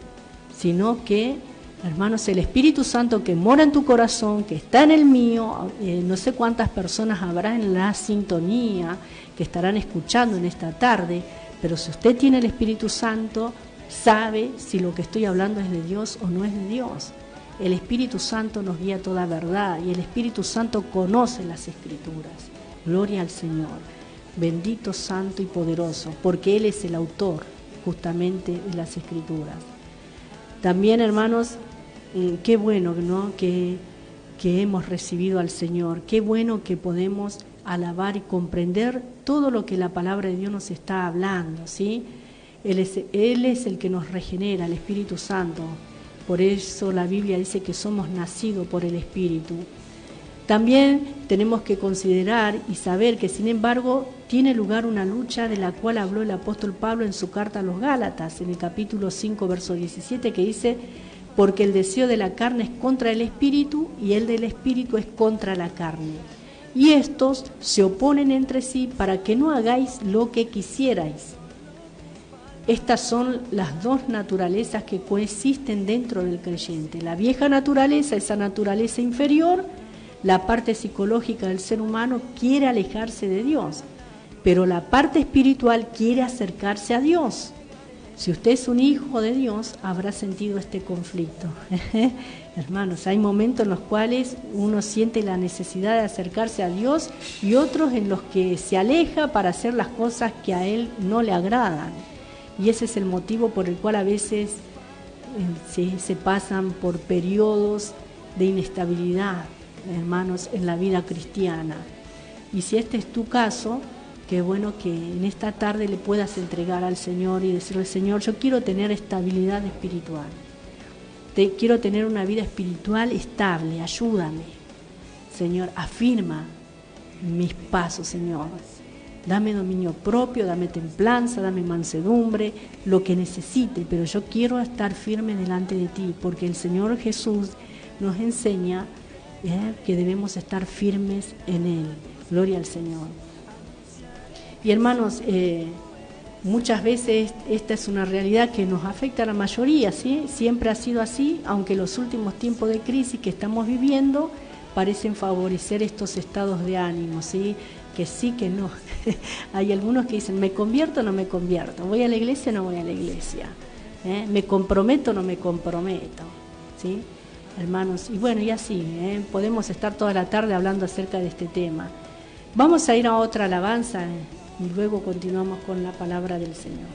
S2: Sino que, hermanos, el Espíritu Santo que mora en tu corazón, que está en el mío, no sé cuántas personas habrá en la sintonía que estarán escuchando en esta tarde, pero si usted tiene el Espíritu Santo, sabe si lo que estoy hablando es de Dios o no es de Dios. El Espíritu Santo nos guía a toda verdad y el Espíritu Santo conoce las Escrituras. Gloria al Señor, bendito, santo y poderoso, porque Él es el autor justamente de las Escrituras. También, hermanos, qué bueno, ¿no?, que hemos recibido al Señor, qué bueno que podemos alabar y comprender todo lo que la palabra de Dios nos está hablando, ¿sí? Él es el que nos regenera, el Espíritu Santo. Por eso la Biblia dice que somos nacidos por el Espíritu. También tenemos que considerar y saber que, sin embargo, tiene lugar una lucha de la cual habló el apóstol Pablo en su carta a los Gálatas, en el capítulo 5, verso 17, que dice, porque el deseo de la carne es contra el Espíritu y el del Espíritu es contra la carne. Y estos se oponen entre sí para que no hagáis lo que quisierais. Estas son las dos naturalezas que coexisten dentro del creyente. La vieja naturaleza, esa naturaleza inferior, la parte psicológica del ser humano quiere alejarse de Dios, pero la parte espiritual quiere acercarse a Dios. Si usted es un hijo de Dios, habrá sentido este conflicto. Hermanos, hay momentos en los cuales uno siente la necesidad de acercarse a Dios y otros en los que se aleja para hacer las cosas que a Él no le agradan. Y ese es el motivo por el cual a veces se pasan por periodos de inestabilidad, hermanos, en la vida cristiana. Y si este es tu caso, qué bueno que en esta tarde le puedas entregar al Señor y decirle, Señor, yo quiero tener estabilidad espiritual. Quiero tener una vida espiritual estable, ayúdame. Señor, afirma mis pasos, Señor. Dame dominio propio, dame templanza, dame mansedumbre, lo que necesite, pero yo quiero estar firme delante de ti, porque el Señor Jesús nos enseña que debemos estar firmes en Él. Gloria al Señor. Y hermanos, muchas veces esta es una realidad que nos afecta a la mayoría, ¿sí? Siempre ha sido así, aunque los últimos tiempos de crisis que estamos viviendo parecen favorecer estos estados de ánimo, ¿sí? Que sí, que no. Hay algunos que dicen, ¿me convierto o no me convierto? ¿Voy a la iglesia o no voy a la iglesia? ¿Me comprometo o no me comprometo? ¿Sí? Hermanos, y bueno, y así, podemos estar toda la tarde hablando acerca de este tema. Vamos a ir a otra alabanza y luego continuamos con la palabra del Señor.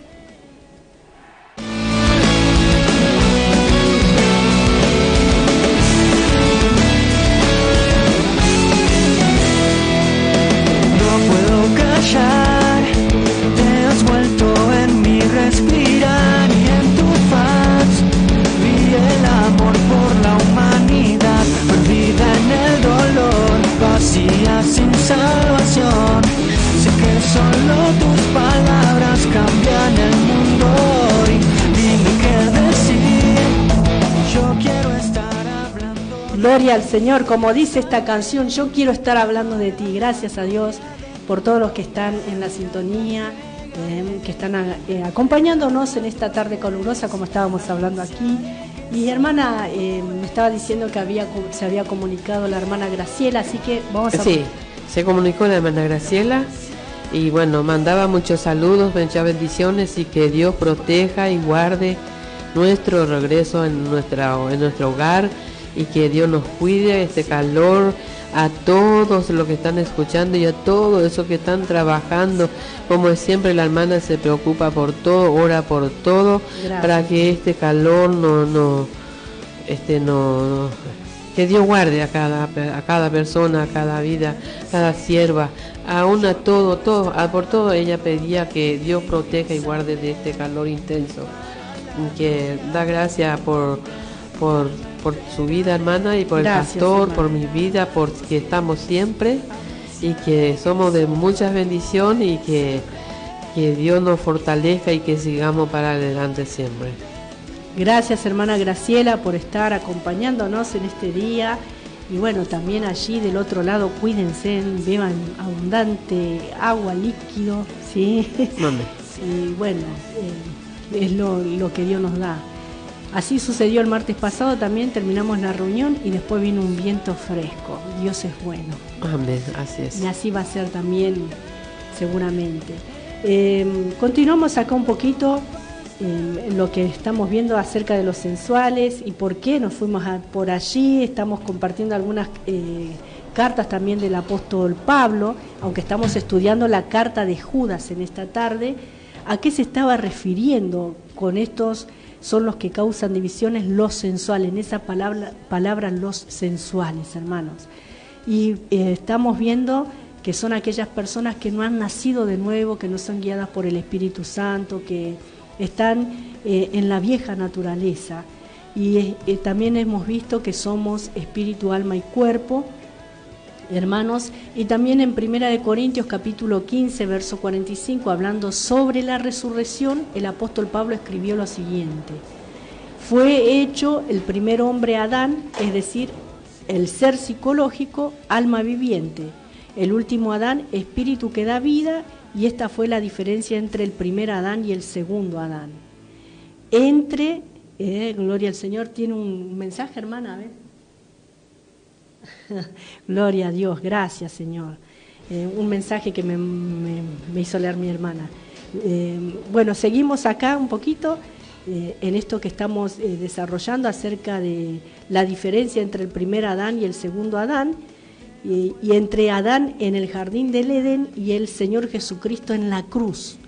S1: No puedo callar, te has vuelto en mi respirar y en tu faz vi el amor por la humanidad, perdida en el dolor, vacía sin salvación. Sé que solo tus palabras cambian el mundo hoy. Dime qué decir, yo quiero estar hablando.
S2: Gloria al Señor, como dice esta canción, yo quiero estar hablando de ti. Gracias a Dios por todos los que están en la sintonía, que están acompañándonos en esta tarde calurosa, como estábamos hablando aquí. Y hermana, me estaba diciendo que se había comunicado la hermana Graciela, así que vamos a...
S3: Sí, se comunicó la hermana Graciela y bueno, mandaba muchos saludos, muchas bendiciones y que Dios proteja y guarde nuestro regreso en nuestro hogar y que Dios nos cuide este calor, a todos los que están escuchando y a todos esos que están trabajando. Como siempre, la hermana se preocupa por todo, ora por todo. Gracias. Para que este calor que Dios guarde a cada persona, a cada vida, a cada sierva, aún a todo, por todo ella pedía que Dios proteja y guarde de este calor intenso. Que da gracias por su vida, hermana, y por gracias, el pastor, hermana, por mi vida, porque estamos siempre y que somos de muchas bendiciones y que Dios nos fortalezca y que sigamos para adelante siempre.
S2: Gracias, hermana Graciela, por estar acompañándonos en este día. Y bueno, también allí del otro lado, cuídense, beban abundante agua, líquido, ¿sí? Y bueno, es lo que Dios nos da. Así sucedió el martes pasado, también terminamos la reunión y después vino un viento fresco. Dios es bueno.
S3: Amén, así es.
S2: Y así va a ser también, seguramente. Continuamos acá un poquito lo que estamos viendo acerca de los sensuales y por qué nos fuimos por allí. Estamos compartiendo algunas cartas también del apóstol Pablo, aunque estamos estudiando la carta de Judas en esta tarde. ¿A qué se estaba refiriendo con estos? Son los que causan divisiones, los sensuales, en esa palabra los sensuales, hermanos. Y estamos viendo que son aquellas personas que no han nacido de nuevo, que no son guiadas por el Espíritu Santo, que están en la vieja naturaleza. Y también hemos visto que somos espíritu, alma y cuerpo, hermanos. Y también en 1 Corintios capítulo 15, verso 45, hablando sobre la resurrección, el apóstol Pablo escribió lo siguiente: fue hecho el primer hombre Adán, es decir, el ser psicológico, alma viviente. El último Adán, espíritu que da vida, y esta fue la diferencia entre el primer Adán y el segundo Adán. Gloria al Señor, tiene un mensaje, hermana, a ver. Gloria a Dios, gracias, Señor. Un mensaje que me hizo leer mi hermana. Bueno, seguimos acá un poquito en esto que estamos desarrollando acerca de la diferencia entre el primer Adán y el segundo Adán, y entre Adán en el jardín del Edén y el Señor Jesucristo en la cruz.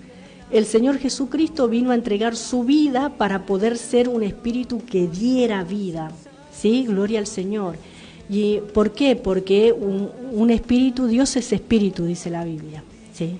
S2: El Señor Jesucristo vino a entregar su vida para poder ser un espíritu que diera vida. ¿Sí? Gloria al Señor. ¿Y por qué? Porque un espíritu, Dios es espíritu, dice la Biblia, ¿sí?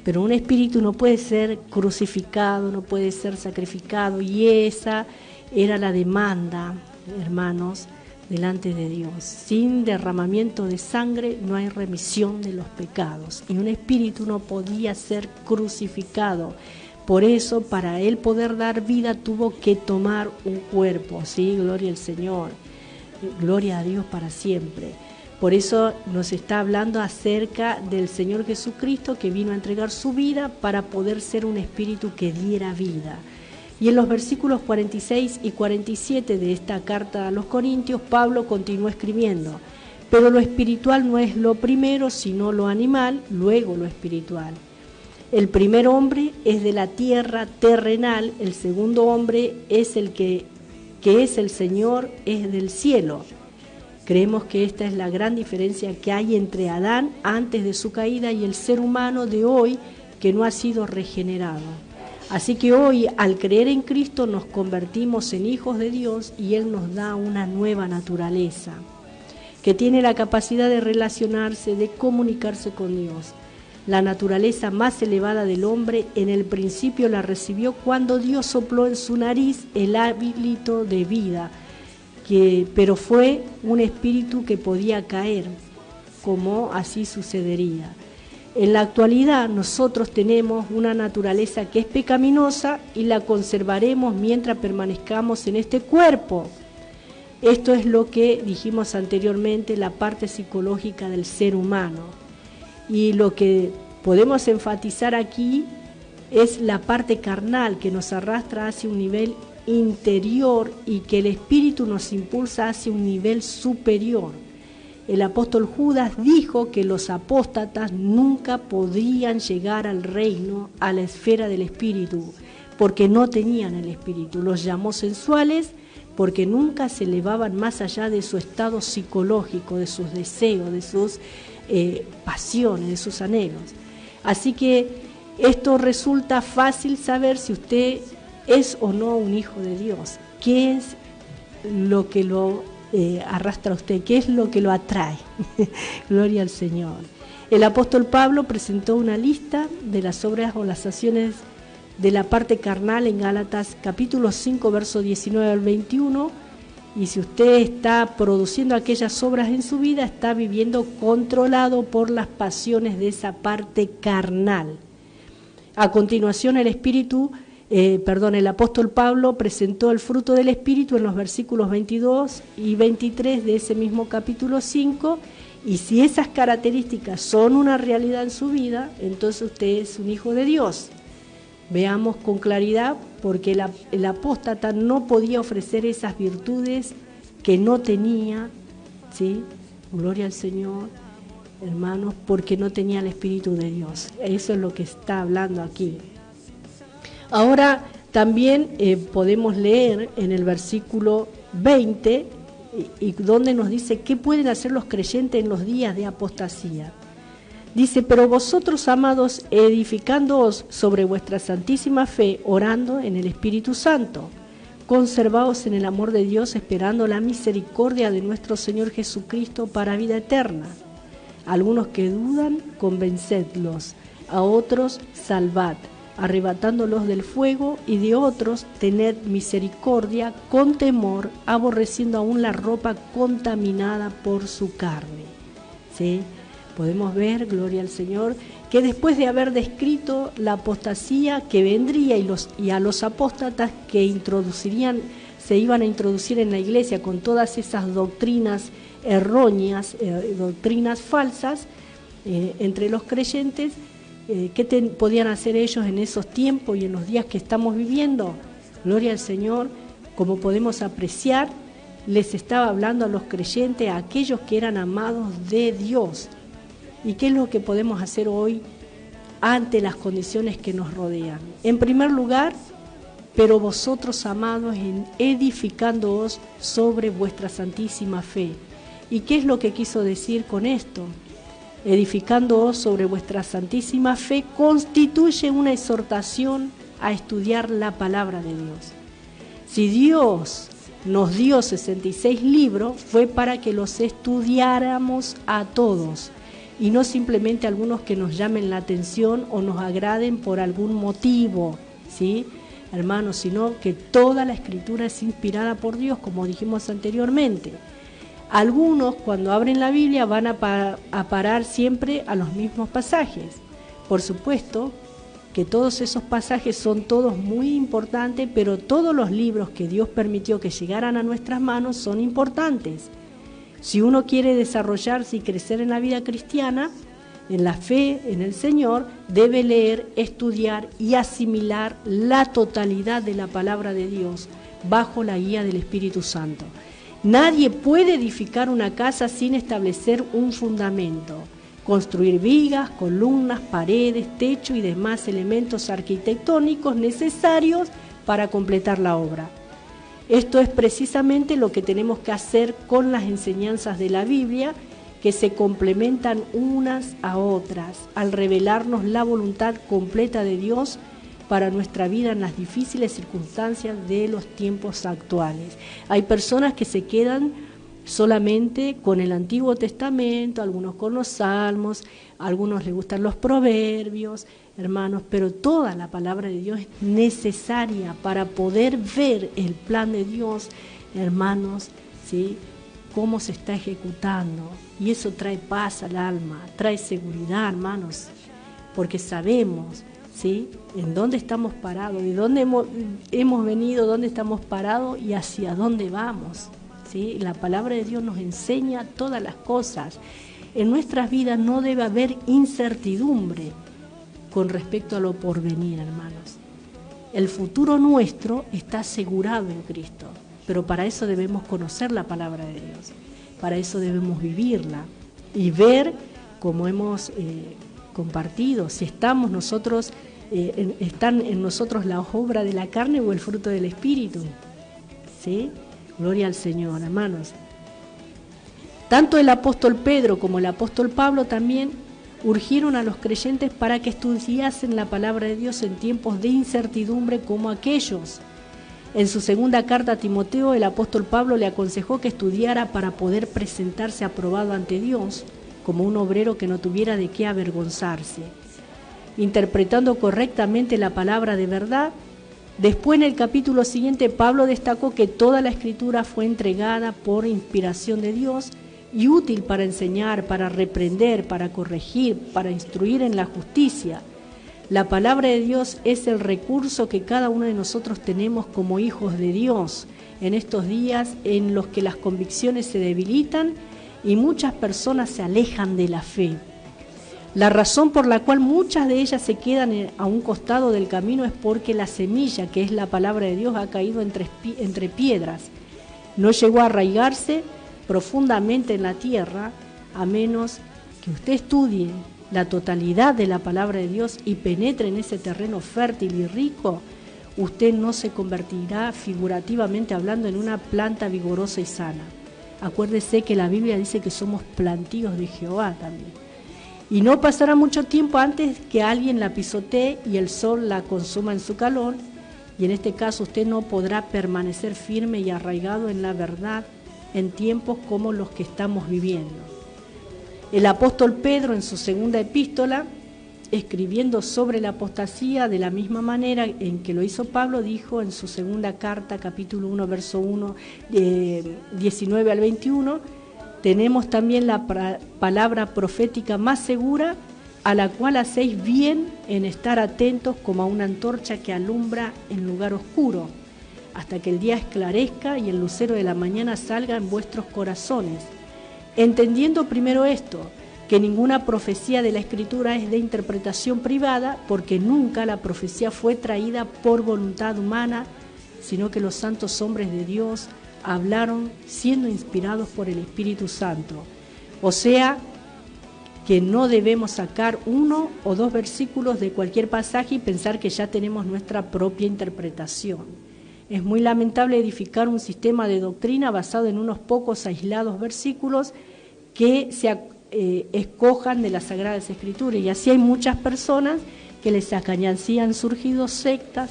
S2: Pero un espíritu no puede ser crucificado, no puede ser sacrificado, y esa era la demanda, hermanos, delante de Dios. Sin derramamiento de sangre no hay remisión de los pecados, y un espíritu no podía ser crucificado. Por eso, para él poder dar vida, tuvo que tomar un cuerpo, ¿sí? Gloria al Señor. Gloria a Dios para siempre. Por eso nos está hablando acerca del Señor Jesucristo, que vino a entregar su vida para poder ser un espíritu que diera vida. Y en los versículos 46 y 47 de esta carta a los Corintios, Pablo continúa escribiendo: pero lo espiritual no es lo primero, sino lo animal, luego lo espiritual. El primer hombre es de la tierra terrenal, el segundo hombre es el que es el Señor, es del cielo. Creemos que esta es la gran diferencia que hay entre Adán antes de su caída y el ser humano de hoy, que no ha sido regenerado. Así que hoy, al creer en Cristo, nos convertimos en hijos de Dios y Él nos da una nueva naturaleza, que tiene la capacidad de relacionarse, de comunicarse con Dios. La naturaleza más elevada del hombre en el principio la recibió cuando Dios sopló en su nariz el hálito de vida, pero fue un espíritu que podía caer, como así sucedería. En la actualidad nosotros tenemos una naturaleza que es pecaminosa y la conservaremos mientras permanezcamos en este cuerpo. Esto es lo que dijimos anteriormente, la parte psicológica del ser humano. Y lo que podemos enfatizar aquí es la parte carnal que nos arrastra hacia un nivel interior y que el espíritu nos impulsa hacia un nivel superior. El apóstol Judas dijo que los apóstatas nunca podrían llegar al reino, a la esfera del espíritu, porque no tenían el espíritu. Los llamó sensuales porque nunca se elevaban más allá de su estado psicológico, de sus deseos, de sus pasiones, de sus anhelos. Así que esto resulta fácil saber si usted es o no un hijo de Dios. ¿Qué es lo que lo arrastra a usted? ¿Qué es lo que lo atrae? Gloria al Señor. El apóstol Pablo presentó una lista de las obras o las acciones de la parte carnal en Gálatas capítulo 5, verso 19 al 21, y si usted está produciendo aquellas obras en su vida, está viviendo controlado por las pasiones de esa parte carnal. A continuación el apóstol Pablo presentó el fruto del Espíritu en los versículos 22 y 23 de ese mismo capítulo 5, y si esas características son una realidad en su vida, entonces usted es un hijo de Dios. Veamos con claridad, porque el apóstata no podía ofrecer esas virtudes que no tenía, ¿sí? Gloria al Señor, hermanos, porque no tenía el Espíritu de Dios. Eso es lo que está hablando aquí. Ahora también podemos leer en el versículo 20, y donde nos dice qué pueden hacer los creyentes en los días de apostasía. Dice: pero vosotros, amados, edificándoos sobre vuestra santísima fe, orando en el Espíritu Santo, conservaos en el amor de Dios, esperando la misericordia de nuestro Señor Jesucristo para vida eterna. Algunos que dudan, convencedlos; a otros salvad, arrebatándolos del fuego; y de otros tened misericordia con temor, aborreciendo aún la ropa contaminada por su carne. ¿Sí? Podemos ver, gloria al Señor, que después de haber descrito la apostasía que vendría y a los apóstatas que se iban a introducir en la iglesia con todas esas doctrinas erróneas, doctrinas falsas entre los creyentes, ¿qué podían hacer ellos en esos tiempos y en los días que estamos viviendo? Gloria al Señor. Como podemos apreciar, les estaba hablando a los creyentes, a aquellos que eran amados de Dios. ¿Y qué es lo que podemos hacer hoy ante las condiciones que nos rodean? En primer lugar, pero vosotros, amados, edificándoos sobre vuestra santísima fe. ¿Y qué es lo que quiso decir con esto? Edificándoos sobre vuestra santísima fe constituye una exhortación a estudiar la palabra de Dios. Si Dios nos dio 66 libros, fue para que los estudiáramos a todos, y no simplemente algunos que nos llamen la atención o nos agraden por algún motivo, ¿sí, hermanos? Sino que toda la Escritura es inspirada por Dios, como dijimos anteriormente. Algunos, cuando abren la Biblia, van a parar siempre a los mismos pasajes. Por supuesto que todos esos pasajes son todos muy importantes, pero todos los libros que Dios permitió que llegaran a nuestras manos son importantes. Si uno quiere desarrollarse y crecer en la vida cristiana, en la fe, en el Señor, debe leer, estudiar y asimilar la totalidad de la palabra de Dios bajo la guía del Espíritu Santo. Nadie puede edificar una casa sin establecer un fundamento, construir vigas, columnas, paredes, techo y demás elementos arquitectónicos necesarios para completar la obra. Esto es precisamente lo que tenemos que hacer con las enseñanzas de la Biblia, que se complementan unas a otras al revelarnos la voluntad completa de Dios para nuestra vida en las difíciles circunstancias de los tiempos actuales. Hay personas que se quedan solamente con el Antiguo Testamento, algunos con los Salmos, a algunos les gustan los Proverbios, hermanos, pero toda la palabra de Dios es necesaria para poder ver el plan de Dios, hermanos, ¿sí?, cómo se está ejecutando. Y eso trae paz al alma, trae seguridad, hermanos, porque sabemos, ¿sí?, en dónde estamos parados, de dónde hemos venido, dónde estamos parados y hacia dónde vamos. ¿Sí? La palabra de Dios nos enseña todas las cosas. En nuestras vidas no debe haber incertidumbre con respecto a lo porvenir, hermanos. El futuro nuestro está asegurado en Cristo, pero para eso debemos conocer la palabra de Dios. Para eso debemos vivirla y ver, como hemos compartido, si estamos nosotros, están en nosotros la obra de la carne o el fruto del Espíritu. ¿Sí? Gloria al Señor, hermanos. Tanto el apóstol Pedro como el apóstol Pablo también urgieron a los creyentes para que estudiasen la palabra de Dios en tiempos de incertidumbre como aquellos. En su segunda carta a Timoteo, el apóstol Pablo le aconsejó que estudiara para poder presentarse aprobado ante Dios como un obrero que no tuviera de qué avergonzarse. Interpretando correctamente la palabra de verdad, después, en el capítulo siguiente, Pablo destacó que toda la Escritura fue entregada por inspiración de Dios y útil para enseñar, para reprender, para corregir, para instruir en la justicia. La palabra de Dios es el recurso que cada uno de nosotros tenemos como hijos de Dios en estos días en los que las convicciones se debilitan y muchas personas se alejan de la fe. La razón por la cual muchas de ellas se quedan a un costado del camino es porque la semilla, que es la palabra de Dios, ha caído entre piedras. No llegó a arraigarse profundamente en la tierra, a menos que usted estudie la totalidad de la palabra de Dios y penetre en ese terreno fértil y rico. Usted no se convertirá, figurativamente hablando, en una planta vigorosa y sana. Acuérdese que la Biblia dice que somos plantíos de Jehová también. Y no pasará mucho tiempo antes que alguien la pisotee y el sol la consuma en su calor, y en este caso usted no podrá permanecer firme y arraigado en la verdad en tiempos como los que estamos viviendo. El apóstol Pedro, en su segunda epístola, escribiendo sobre la apostasía de la misma manera en que lo hizo Pablo, dijo en su segunda carta, capítulo 1, verso 1, 19 al 21, tenemos también la palabra profética más segura, a la cual hacéis bien en estar atentos como a una antorcha que alumbra en lugar oscuro, hasta que el día esclarezca y el lucero de la mañana salga en vuestros corazones. Entendiendo primero esto, que ninguna profecía de la Escritura es de interpretación privada, porque nunca la profecía fue traída por voluntad humana, sino que los santos hombres de Dios hablaron siendo inspirados por el Espíritu Santo. O sea, que no debemos sacar 1 o 2 versículos de cualquier pasaje y pensar que ya tenemos nuestra propia interpretación. Es muy lamentable edificar un sistema de doctrina basado en unos pocos aislados versículos que se escojan de las Sagradas Escrituras. Y así hay muchas personas que les sacan, y así han surgido sectas,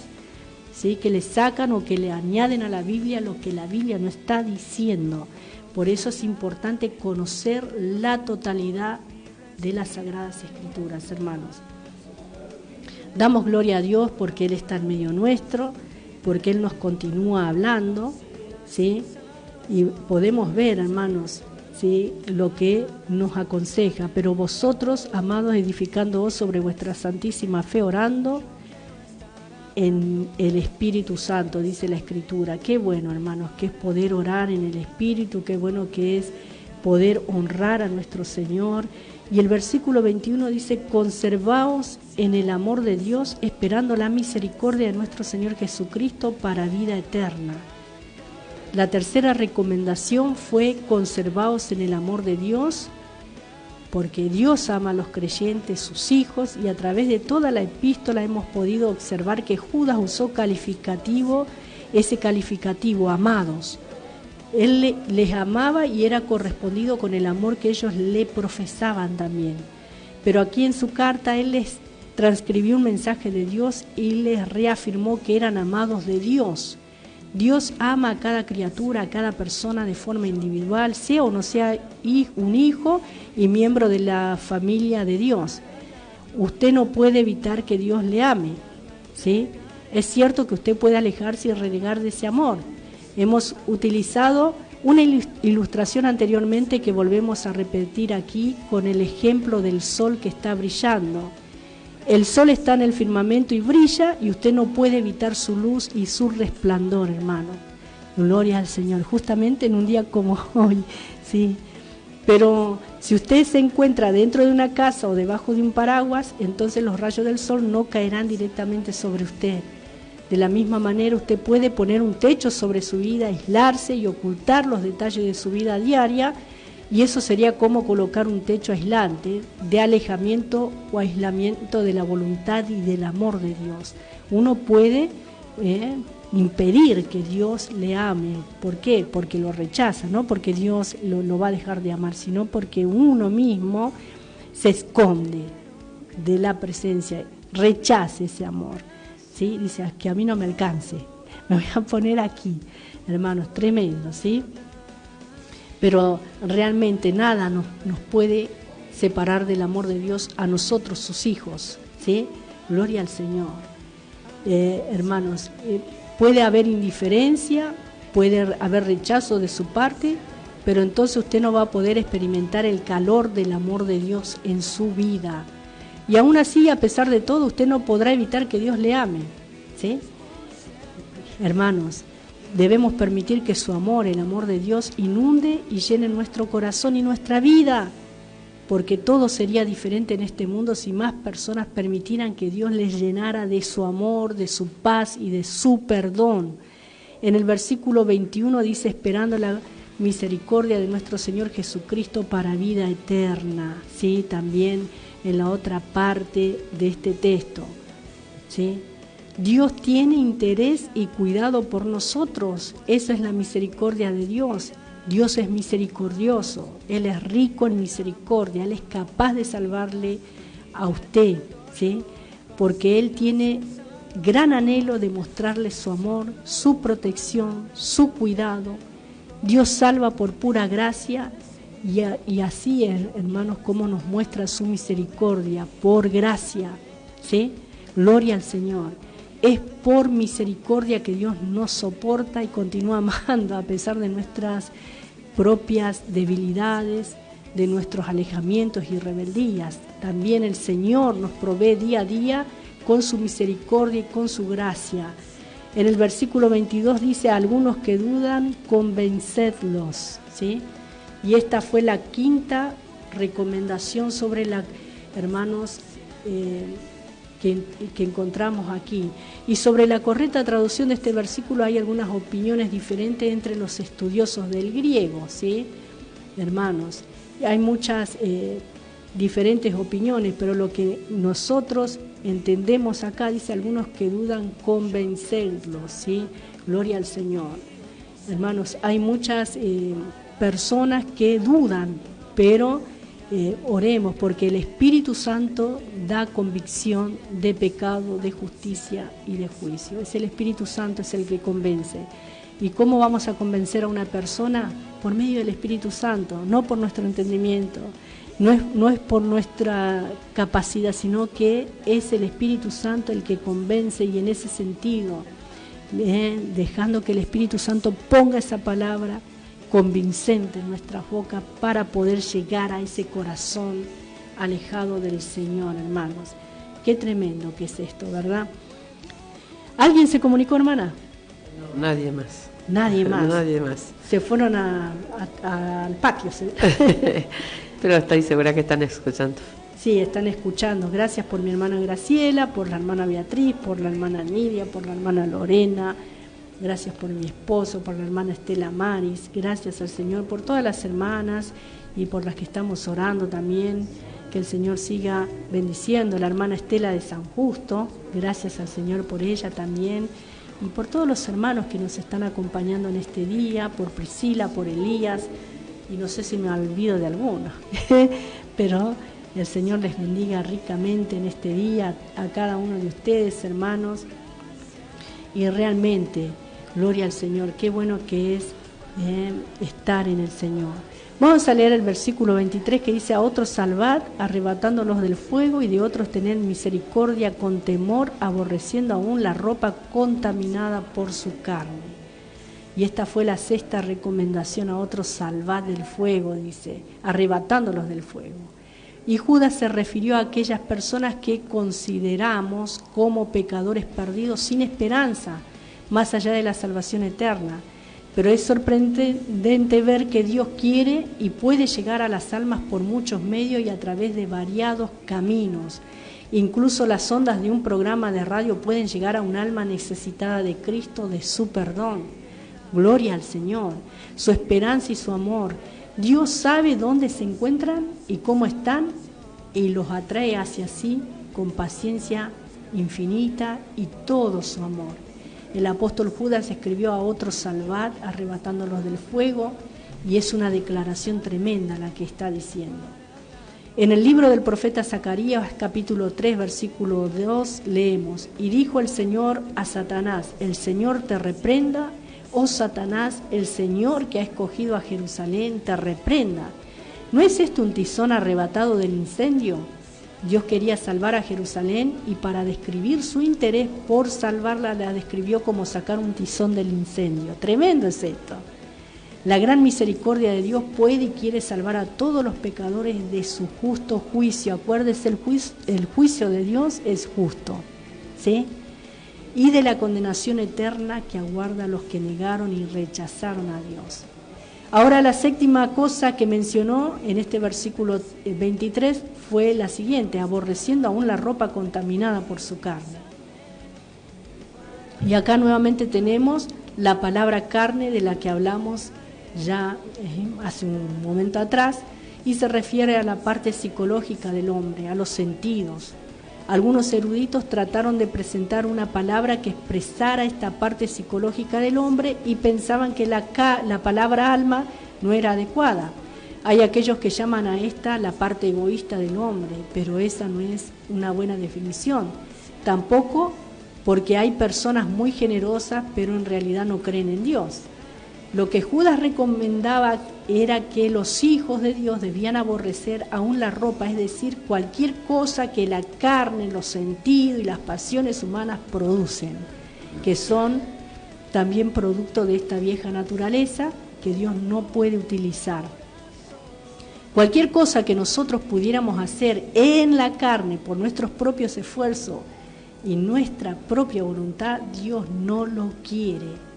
S2: ¿sí?, que le sacan o que le añaden a la Biblia lo que la Biblia no está diciendo. Por eso es importante conocer la totalidad de las Sagradas Escrituras, hermanos. Damos gloria a Dios porque Él está en medio nuestro, porque Él nos continúa hablando, ¿sí? Y podemos ver, hermanos, ¿sí?, lo que nos aconseja. Pero vosotros, amados, edificándoos sobre vuestra santísima fe, orando en el Espíritu Santo, dice la Escritura. Qué bueno, hermanos, que es poder orar en el Espíritu, qué bueno que es poder honrar a nuestro Señor. Y el versículo 21 dice, conservaos en el amor de Dios, esperando la misericordia de nuestro Señor Jesucristo para vida eterna. La tercera recomendación fue, conservaos en el amor de Dios, porque Dios ama a los creyentes, sus hijos, y a través de toda la epístola hemos podido observar que Judas usó ese calificativo, amados. Él les amaba y era correspondido con el amor que ellos le profesaban también. Pero aquí en su carta él les transcribió un mensaje de Dios y les reafirmó que eran amados de Dios. Dios ama a cada criatura, a cada persona de forma individual, sea o no sea un hijo y miembro de la familia de Dios. Usted no puede evitar que Dios le ame, ¿sí? Es cierto que usted puede alejarse y renegar de ese amor. Hemos utilizado una ilustración anteriormente que volvemos a repetir aquí con el ejemplo del sol que está brillando. El sol está en el firmamento y brilla, y usted no puede evitar su luz y su resplandor, hermano. Gloria al Señor, justamente en un día como hoy, ¿sí? Pero si usted se encuentra dentro de una casa o debajo de un paraguas, entonces los rayos del sol no caerán directamente sobre usted. De la misma manera, usted puede poner un techo sobre su vida, aislarse y ocultar los detalles de su vida diaria, y eso sería como colocar un techo aislante de alejamiento o aislamiento de la voluntad y del amor de Dios. Uno puede impedir que Dios le ame. ¿Por qué? Porque lo rechaza, no porque Dios lo va a dejar de amar, sino porque uno mismo se esconde de la presencia, rechaza ese amor. ¿Sí? Dice, que a mí no me alcance, me voy a poner aquí, hermanos, tremendo, ¿sí? Pero realmente nada nos puede separar del amor de Dios a nosotros, sus hijos, ¿sí? Gloria al Señor. Hermanos, puede haber indiferencia, puede haber rechazo de su parte, pero entonces usted no va a poder experimentar el calor del amor de Dios en su vida. Y aún así, a pesar de todo, usted no podrá evitar que Dios le ame, ¿sí? Hermanos, debemos permitir que su amor, el amor de Dios, inunde y llene nuestro corazón y nuestra vida, porque todo sería diferente en este mundo si más personas permitieran que Dios les llenara de su amor, de su paz y de su perdón. En el versículo 21 dice, esperando la misericordia de nuestro Señor Jesucristo para vida eterna, ¿sí? También en la otra parte de este texto, ¿sí? Dios tiene interés y cuidado por nosotros. Esa es la misericordia de Dios. Dios es misericordioso, Él es rico en misericordia, Él es capaz de salvarle a usted, ¿sí? Porque Él tiene gran anhelo de mostrarle su amor, su protección, su cuidado. Dios salva por pura gracia. Y así es, hermanos, como nos muestra su misericordia, por gracia, ¿sí? Gloria al Señor. Es por misericordia que Dios nos soporta y continúa amando a pesar de nuestras propias debilidades, de nuestros alejamientos y rebeldías. También el Señor nos provee día a día con su misericordia y con su gracia. En el versículo 22 dice, a algunos que dudan, convencedlos, ¿sí? Y esta fue la quinta recomendación sobre hermanos, que encontramos aquí. Y sobre la correcta traducción de este versículo hay algunas opiniones diferentes entre los estudiosos del griego, ¿sí? Hermanos, hay muchas diferentes opiniones, pero lo que nosotros entendemos acá, dice algunos que dudan, convencerlos, ¿sí? Gloria al Señor. Hermanos, hay muchas personas que dudan, pero oremos, porque el Espíritu Santo da convicción de pecado, de justicia y de juicio. Es el Espíritu Santo, es el que convence. ¿Y cómo vamos a convencer a una persona? Por medio del Espíritu Santo, no por nuestro entendimiento, no es por nuestra capacidad, sino que es el Espíritu Santo el que convence, y en ese sentido, dejando que el Espíritu Santo ponga esa palabra convincente en nuestra boca para poder llegar a ese corazón alejado del Señor, hermanos. Qué tremendo que es esto, ¿verdad? ¿Alguien se comunicó, hermana?
S3: No, nadie más.
S2: Nadie más.
S3: Nadie más.
S2: Se fueron al patio.
S3: Pero estoy segura que están escuchando.
S2: Sí, están escuchando. Gracias por mi hermana Graciela, por la hermana Beatriz, por la hermana Nidia, por la hermana Lorena. Gracias por mi esposo, por la hermana Estela Maris. Gracias al Señor por todas las hermanas y por las que estamos orando también. Que el Señor siga bendiciendo. La hermana Estela de San Justo. Gracias al Señor por ella también. Y por todos los hermanos que nos están acompañando en este día. Por Priscila, por Elías. Y no sé si me olvido de alguno. Pero el Señor les bendiga ricamente en este día a cada uno de ustedes, hermanos. Y realmente, gloria al Señor, qué bueno que es estar en el Señor. Vamos a leer el versículo 23 que dice: a otros salvad, arrebatándolos del fuego, y de otros tened misericordia con temor, aborreciendo aún la ropa contaminada por su carne. Y esta fue la sexta recomendación: a otros salvad del fuego, dice, arrebatándolos del fuego. Y Judas se refirió a aquellas personas que consideramos como pecadores perdidos sin esperanza, más allá de la salvación eterna. Pero es sorprendente ver que Dios quiere y puede llegar a las almas por muchos medios y a través de variados caminos. Incluso las ondas de un programa de radio pueden llegar a un alma necesitada de Cristo, de su perdón. Gloria al Señor, su esperanza y su amor. Dios sabe dónde se encuentran y cómo están y los atrae hacia sí con paciencia infinita y todo su amor. El apóstol Judas escribió: a otros salvad, arrebatándolos del fuego, y es una declaración tremenda la que está diciendo. En el libro del profeta Zacarías, capítulo 3, versículo 2, leemos: y dijo el Señor a Satanás: el Señor te reprenda, oh Satanás, el Señor que ha escogido a Jerusalén te reprenda. ¿No es esto un tizón arrebatado del incendio? Dios quería salvar a Jerusalén y para describir su interés por salvarla la describió como sacar un tizón del incendio. Tremendo es esto. La gran misericordia de Dios puede y quiere salvar a todos los pecadores de su justo juicio. Acuérdese, el juicio de Dios es justo, ¿sí? Y de la condenación eterna que aguarda a los que negaron y rechazaron a Dios. Ahora la séptima cosa que mencionó en este versículo 23 fue la siguiente: aborreciendo aún la ropa contaminada por su carne. Y acá nuevamente tenemos la palabra carne de la que hablamos ya hace un momento atrás, y se refiere a la parte psicológica del hombre, a los sentidos. Algunos eruditos trataron de presentar una palabra que expresara esta parte psicológica del hombre y pensaban que la palabra alma no era adecuada. Hay aquellos que llaman a esta la parte egoísta del hombre, pero esa no es una buena definición. Tampoco porque hay personas muy generosas, pero en realidad no creen en Dios. Lo que Judas recomendaba era que los hijos de Dios debían aborrecer aún la ropa, es decir, cualquier cosa que la carne, los sentidos y las pasiones humanas producen, que son también producto de esta vieja naturaleza que Dios no puede utilizar. Cualquier cosa que nosotros pudiéramos hacer en la carne por nuestros propios esfuerzos y nuestra propia voluntad, Dios no lo quiere.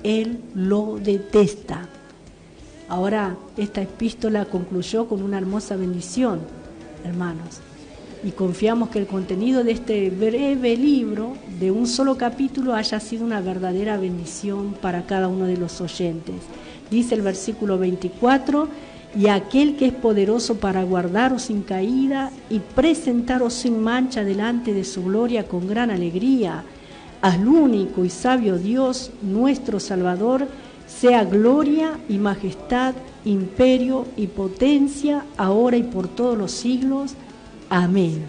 S2: Él lo detesta. Ahora, esta epístola concluyó con una hermosa bendición, hermanos, y confiamos que el contenido de este breve libro, de un solo capítulo, haya sido una verdadera bendición para cada uno de los oyentes. Dice el versículo 24: y aquel que es poderoso para guardaros sin caída y presentaros sin mancha delante de su gloria con gran alegría, al único y sabio Dios, nuestro Salvador, sea gloria y majestad, imperio y potencia, ahora y por todos los siglos. Amén.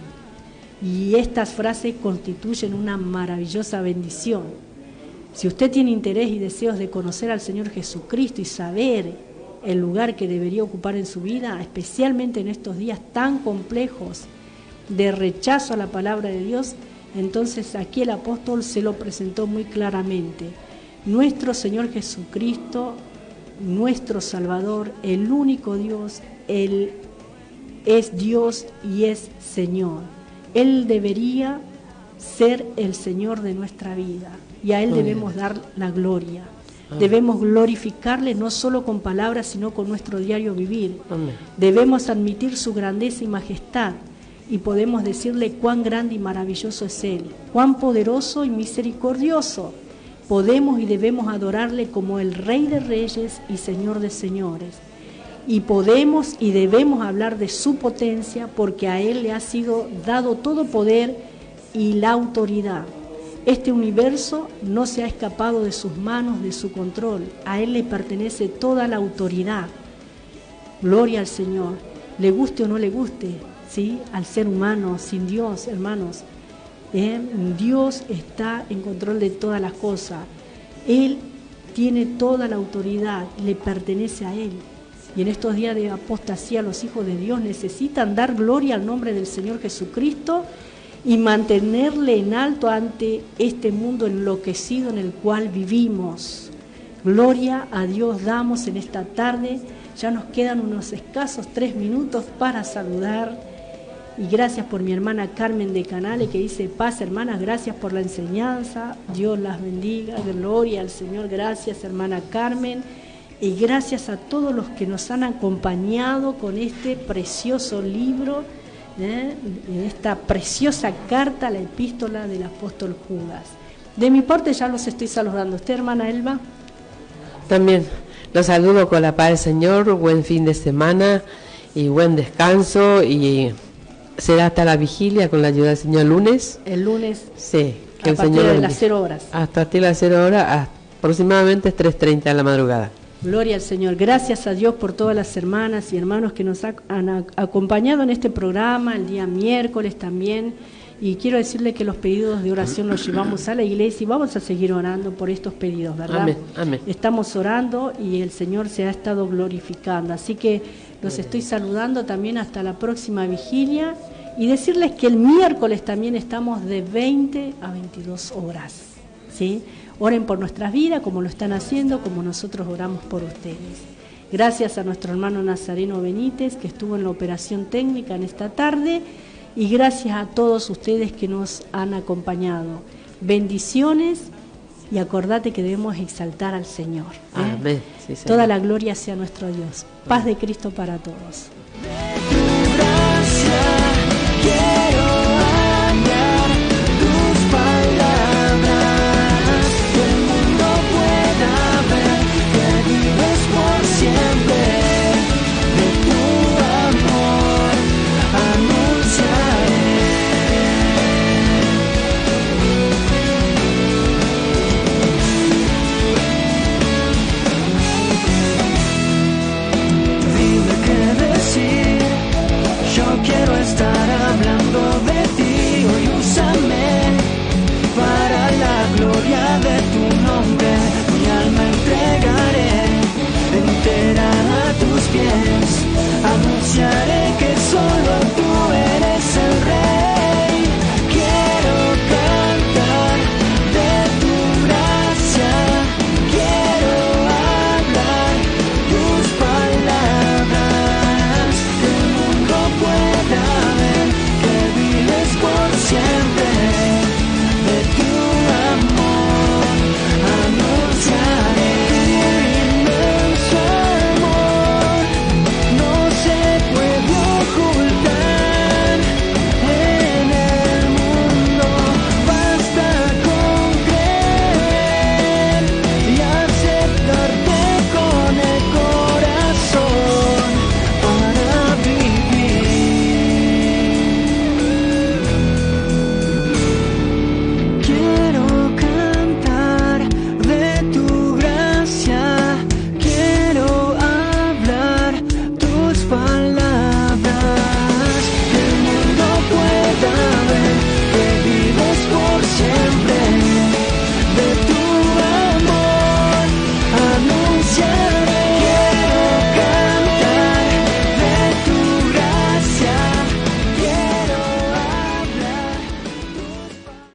S2: Y estas frases constituyen una maravillosa bendición. Si usted tiene interés y deseos de conocer al Señor Jesucristo y saber el lugar que debería ocupar en su vida, especialmente en estos días tan complejos de rechazo a la palabra de Dios, entonces aquí el apóstol se lo presentó muy claramente. Nuestro Señor Jesucristo, nuestro Salvador, el único Dios, Él es Dios y es Señor. Él debería ser el Señor de nuestra vida y a Él debemos dar la gloria. Debemos glorificarle no solo con palabras, sino con nuestro diario vivir.
S3: Amén.
S2: Debemos admitir su grandeza y majestad y podemos decirle cuán grande y maravilloso es Él, cuán poderoso y misericordioso. Podemos y debemos adorarle como el Rey de Reyes y Señor de Señores. Y podemos y debemos hablar de su potencia porque a Él le ha sido dado todo poder y la autoridad. Este universo no se ha escapado de sus manos, de su control. A Él le pertenece toda la autoridad. Gloria al Señor. Le guste o no le guste, ¿sí? Al ser humano, sin Dios, hermanos. Dios está en control de todas las cosas. Él tiene toda la autoridad, le pertenece a Él. Y en estos días de apostasía, los hijos de Dios necesitan dar gloria al nombre del Señor Jesucristo y mantenerle en alto ante este mundo enloquecido en el cual vivimos. Gloria a Dios damos en esta tarde. Ya nos quedan unos escasos 3 minutos para saludar. Y gracias por mi hermana Carmen de Canales que dice: paz, hermanas, gracias por la enseñanza. Dios las bendiga. Gloria al Señor. Gracias, hermana Carmen. Y gracias a todos los que nos han acompañado con este precioso libro, en esta preciosa carta, la epístola del apóstol Judas. De mi parte ya los estoy saludando. ¿Usted, hermana Elba?
S3: También los saludo con la paz del Señor, buen fin de semana y buen descanso, y será hasta la vigilia con la ayuda del Señor lunes.
S2: El lunes,
S3: sí, que
S2: a
S3: el
S2: partir
S3: Señor
S2: de las 0 horas.
S3: Hasta las 0 horas, aproximadamente 3:30 de la madrugada.
S2: Gloria al Señor. Gracias a Dios por todas las hermanas y hermanos que nos han acompañado en este programa el día miércoles también. Y quiero decirle que los pedidos de oración los llevamos a la iglesia y vamos a seguir orando por estos pedidos, ¿verdad?
S3: Amén, amén.
S2: Estamos orando y el Señor se ha estado glorificando. Así que los estoy saludando también hasta la próxima vigilia y decirles que el miércoles también estamos de 20 a 22 horas, ¿sí? Oren por nuestras vidas como lo están haciendo, como nosotros oramos por ustedes. Gracias a nuestro hermano Nazareno Benítez, que estuvo en la operación técnica en esta tarde, y gracias a todos ustedes que nos han acompañado. Bendiciones, y acordate que debemos exaltar al Señor.
S3: Amén. Sí, Señor.
S2: Toda la gloria sea nuestro Dios. Paz de Cristo para todos.